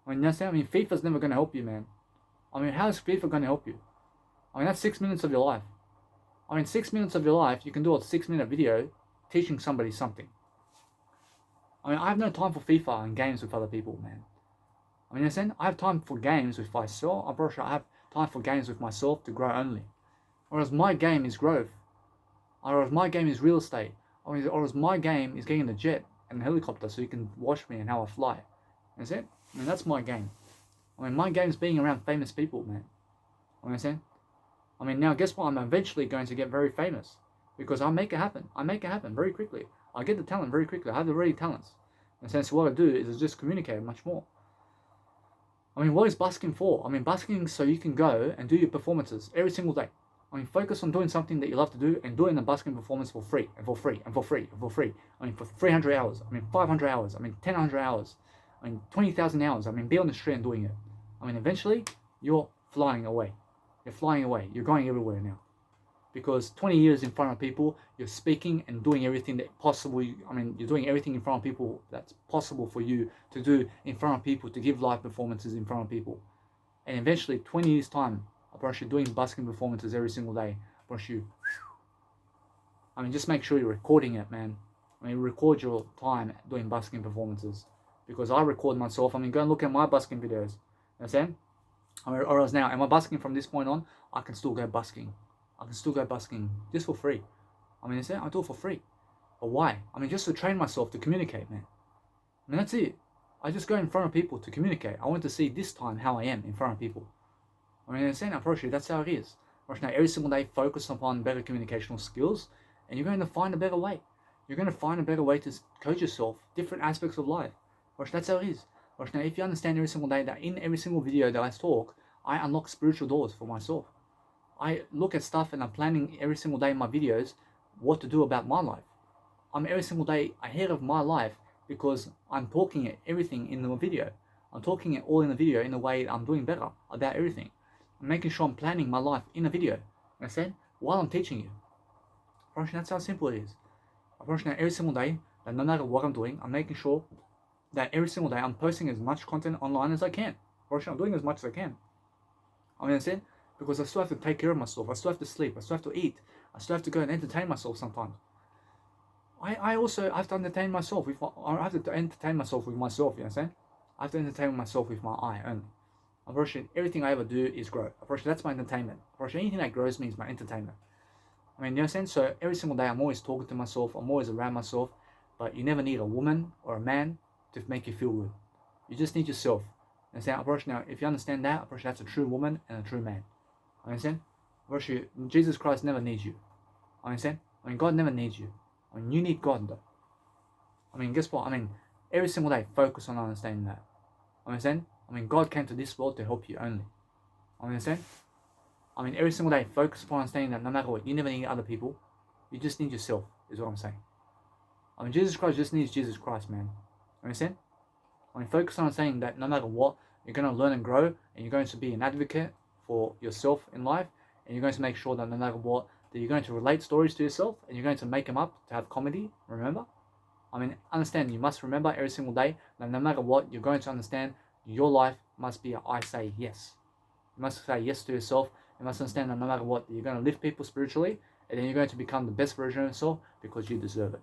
I mean, you understand? I mean, FIFA's never going to help you, man. I mean, how is FIFA going to help you? I mean, that's 6 minutes of your life. I mean, 6 minutes of your life, you can do a 6-minute video teaching somebody something. I mean, I have no time for FIFA and games with other people, man. I mean, understand? I have time for games with myself. I'm pretty sure I have time for games with myself to grow only. Whereas my game is growth. Or my game is real estate. Or as my game is getting a jet and a helicopter so you can watch me and how I fly. That's it? I mean, that's my game. I mean, my game is being around famous people, man. Understand? I mean, now guess what? I'm eventually going to get very famous because I make it happen. I make it happen very quickly. I get the talent very quickly. I have the ready talents. In a sense, what I do is just communicate much more. I mean, what is busking for? I mean, busking so you can go and do your performances every single day. I mean, focus on doing something that you love to do and doing a busking performance for free and for free and for free and for free. I mean, for 300 hours. I mean, 500 hours. I mean, 1,000 hours. I mean, 20,000 hours. I mean, be on the street and doing it. I mean, eventually, you're flying away. You're flying away. You're going everywhere now. Because 20 years in front of people, you're speaking and doing everything that possible. I mean, you're doing everything in front of people that's possible for you to do in front of people, to give live performances in front of people. And eventually, 20 years time, I promise you, doing busking performances every single day. I promise you. I mean, just make sure you're recording it, man. I mean, record your time doing busking performances. Because I record myself. I mean, go and look at my busking videos. You understand? Or else now, am I busking from this point on? I can still go busking. I can still go busking just for free. I mean, I do it for free. But why? I mean, just to train myself to communicate, man. I mean, that's it. I just go in front of people to communicate. I want to see this time how I am in front of people. I mean, approach it, that's how it is. Right now, every single day, focus upon better communicational skills, and you're going to find a better way. You're going to find a better way to coach yourself, different aspects of life. Right, that's how it is. Right now, if you understand every single day that in every single video that I talk, I unlock spiritual doors for myself. I look at stuff and I'm planning every single day in my videos what to do about my life. I'm every single day ahead of my life because I'm talking at everything in the video. I'm talking it all in the video in a way I'm doing better about everything. I'm making sure I'm planning my life in a video. Understand? While I'm teaching you. That's how simple it is. Every single day, that no matter what I'm doing, I'm making sure that every single day I'm posting as much content online as I can. I'm doing as much as I can. I mean, understand? Because I still have to take care of myself. I still have to sleep. I still have to eat. I still have to go and entertain myself sometimes. I also have to entertain myself. I have to entertain myself with myself, you understand? I have to entertain myself with my eye only. Unfortunately, everything I ever do is grow. Unfortunately, that's my entertainment. Unfortunately, anything that grows me is my entertainment. I mean, you understand? So every single day I'm always talking to myself. I'm always around myself. But you never need a woman or a man to make you feel good. You just need yourself. Understand? Now, if you understand that, that's a true woman and a true man. Understand? Jesus Christ never needs you. Understand? I mean, God never needs you. I mean, you need God though. I mean, guess what? I mean, every single day, focus on understanding that. Understand? I mean, God came to this world to help you only. Understand? I mean, every single day, focus upon understanding that no matter what, you never need other people. You just need yourself, is what I'm saying. I mean, Jesus Christ just needs Jesus Christ, man. Understand? I mean, focus on saying that no matter what, you're going to learn and grow, and you're going to be an advocate for yourself in life, and you're going to make sure that no matter what, that you're going to relate stories to yourself, and you're going to make them up to have comedy, remember? I mean, understand, you must remember every single day that no matter what, you're going to understand your life must be I say yes. You must say yes to yourself. You must understand that no matter what, you're going to lift people spiritually, and then you're going to become the best version of yourself because you deserve it.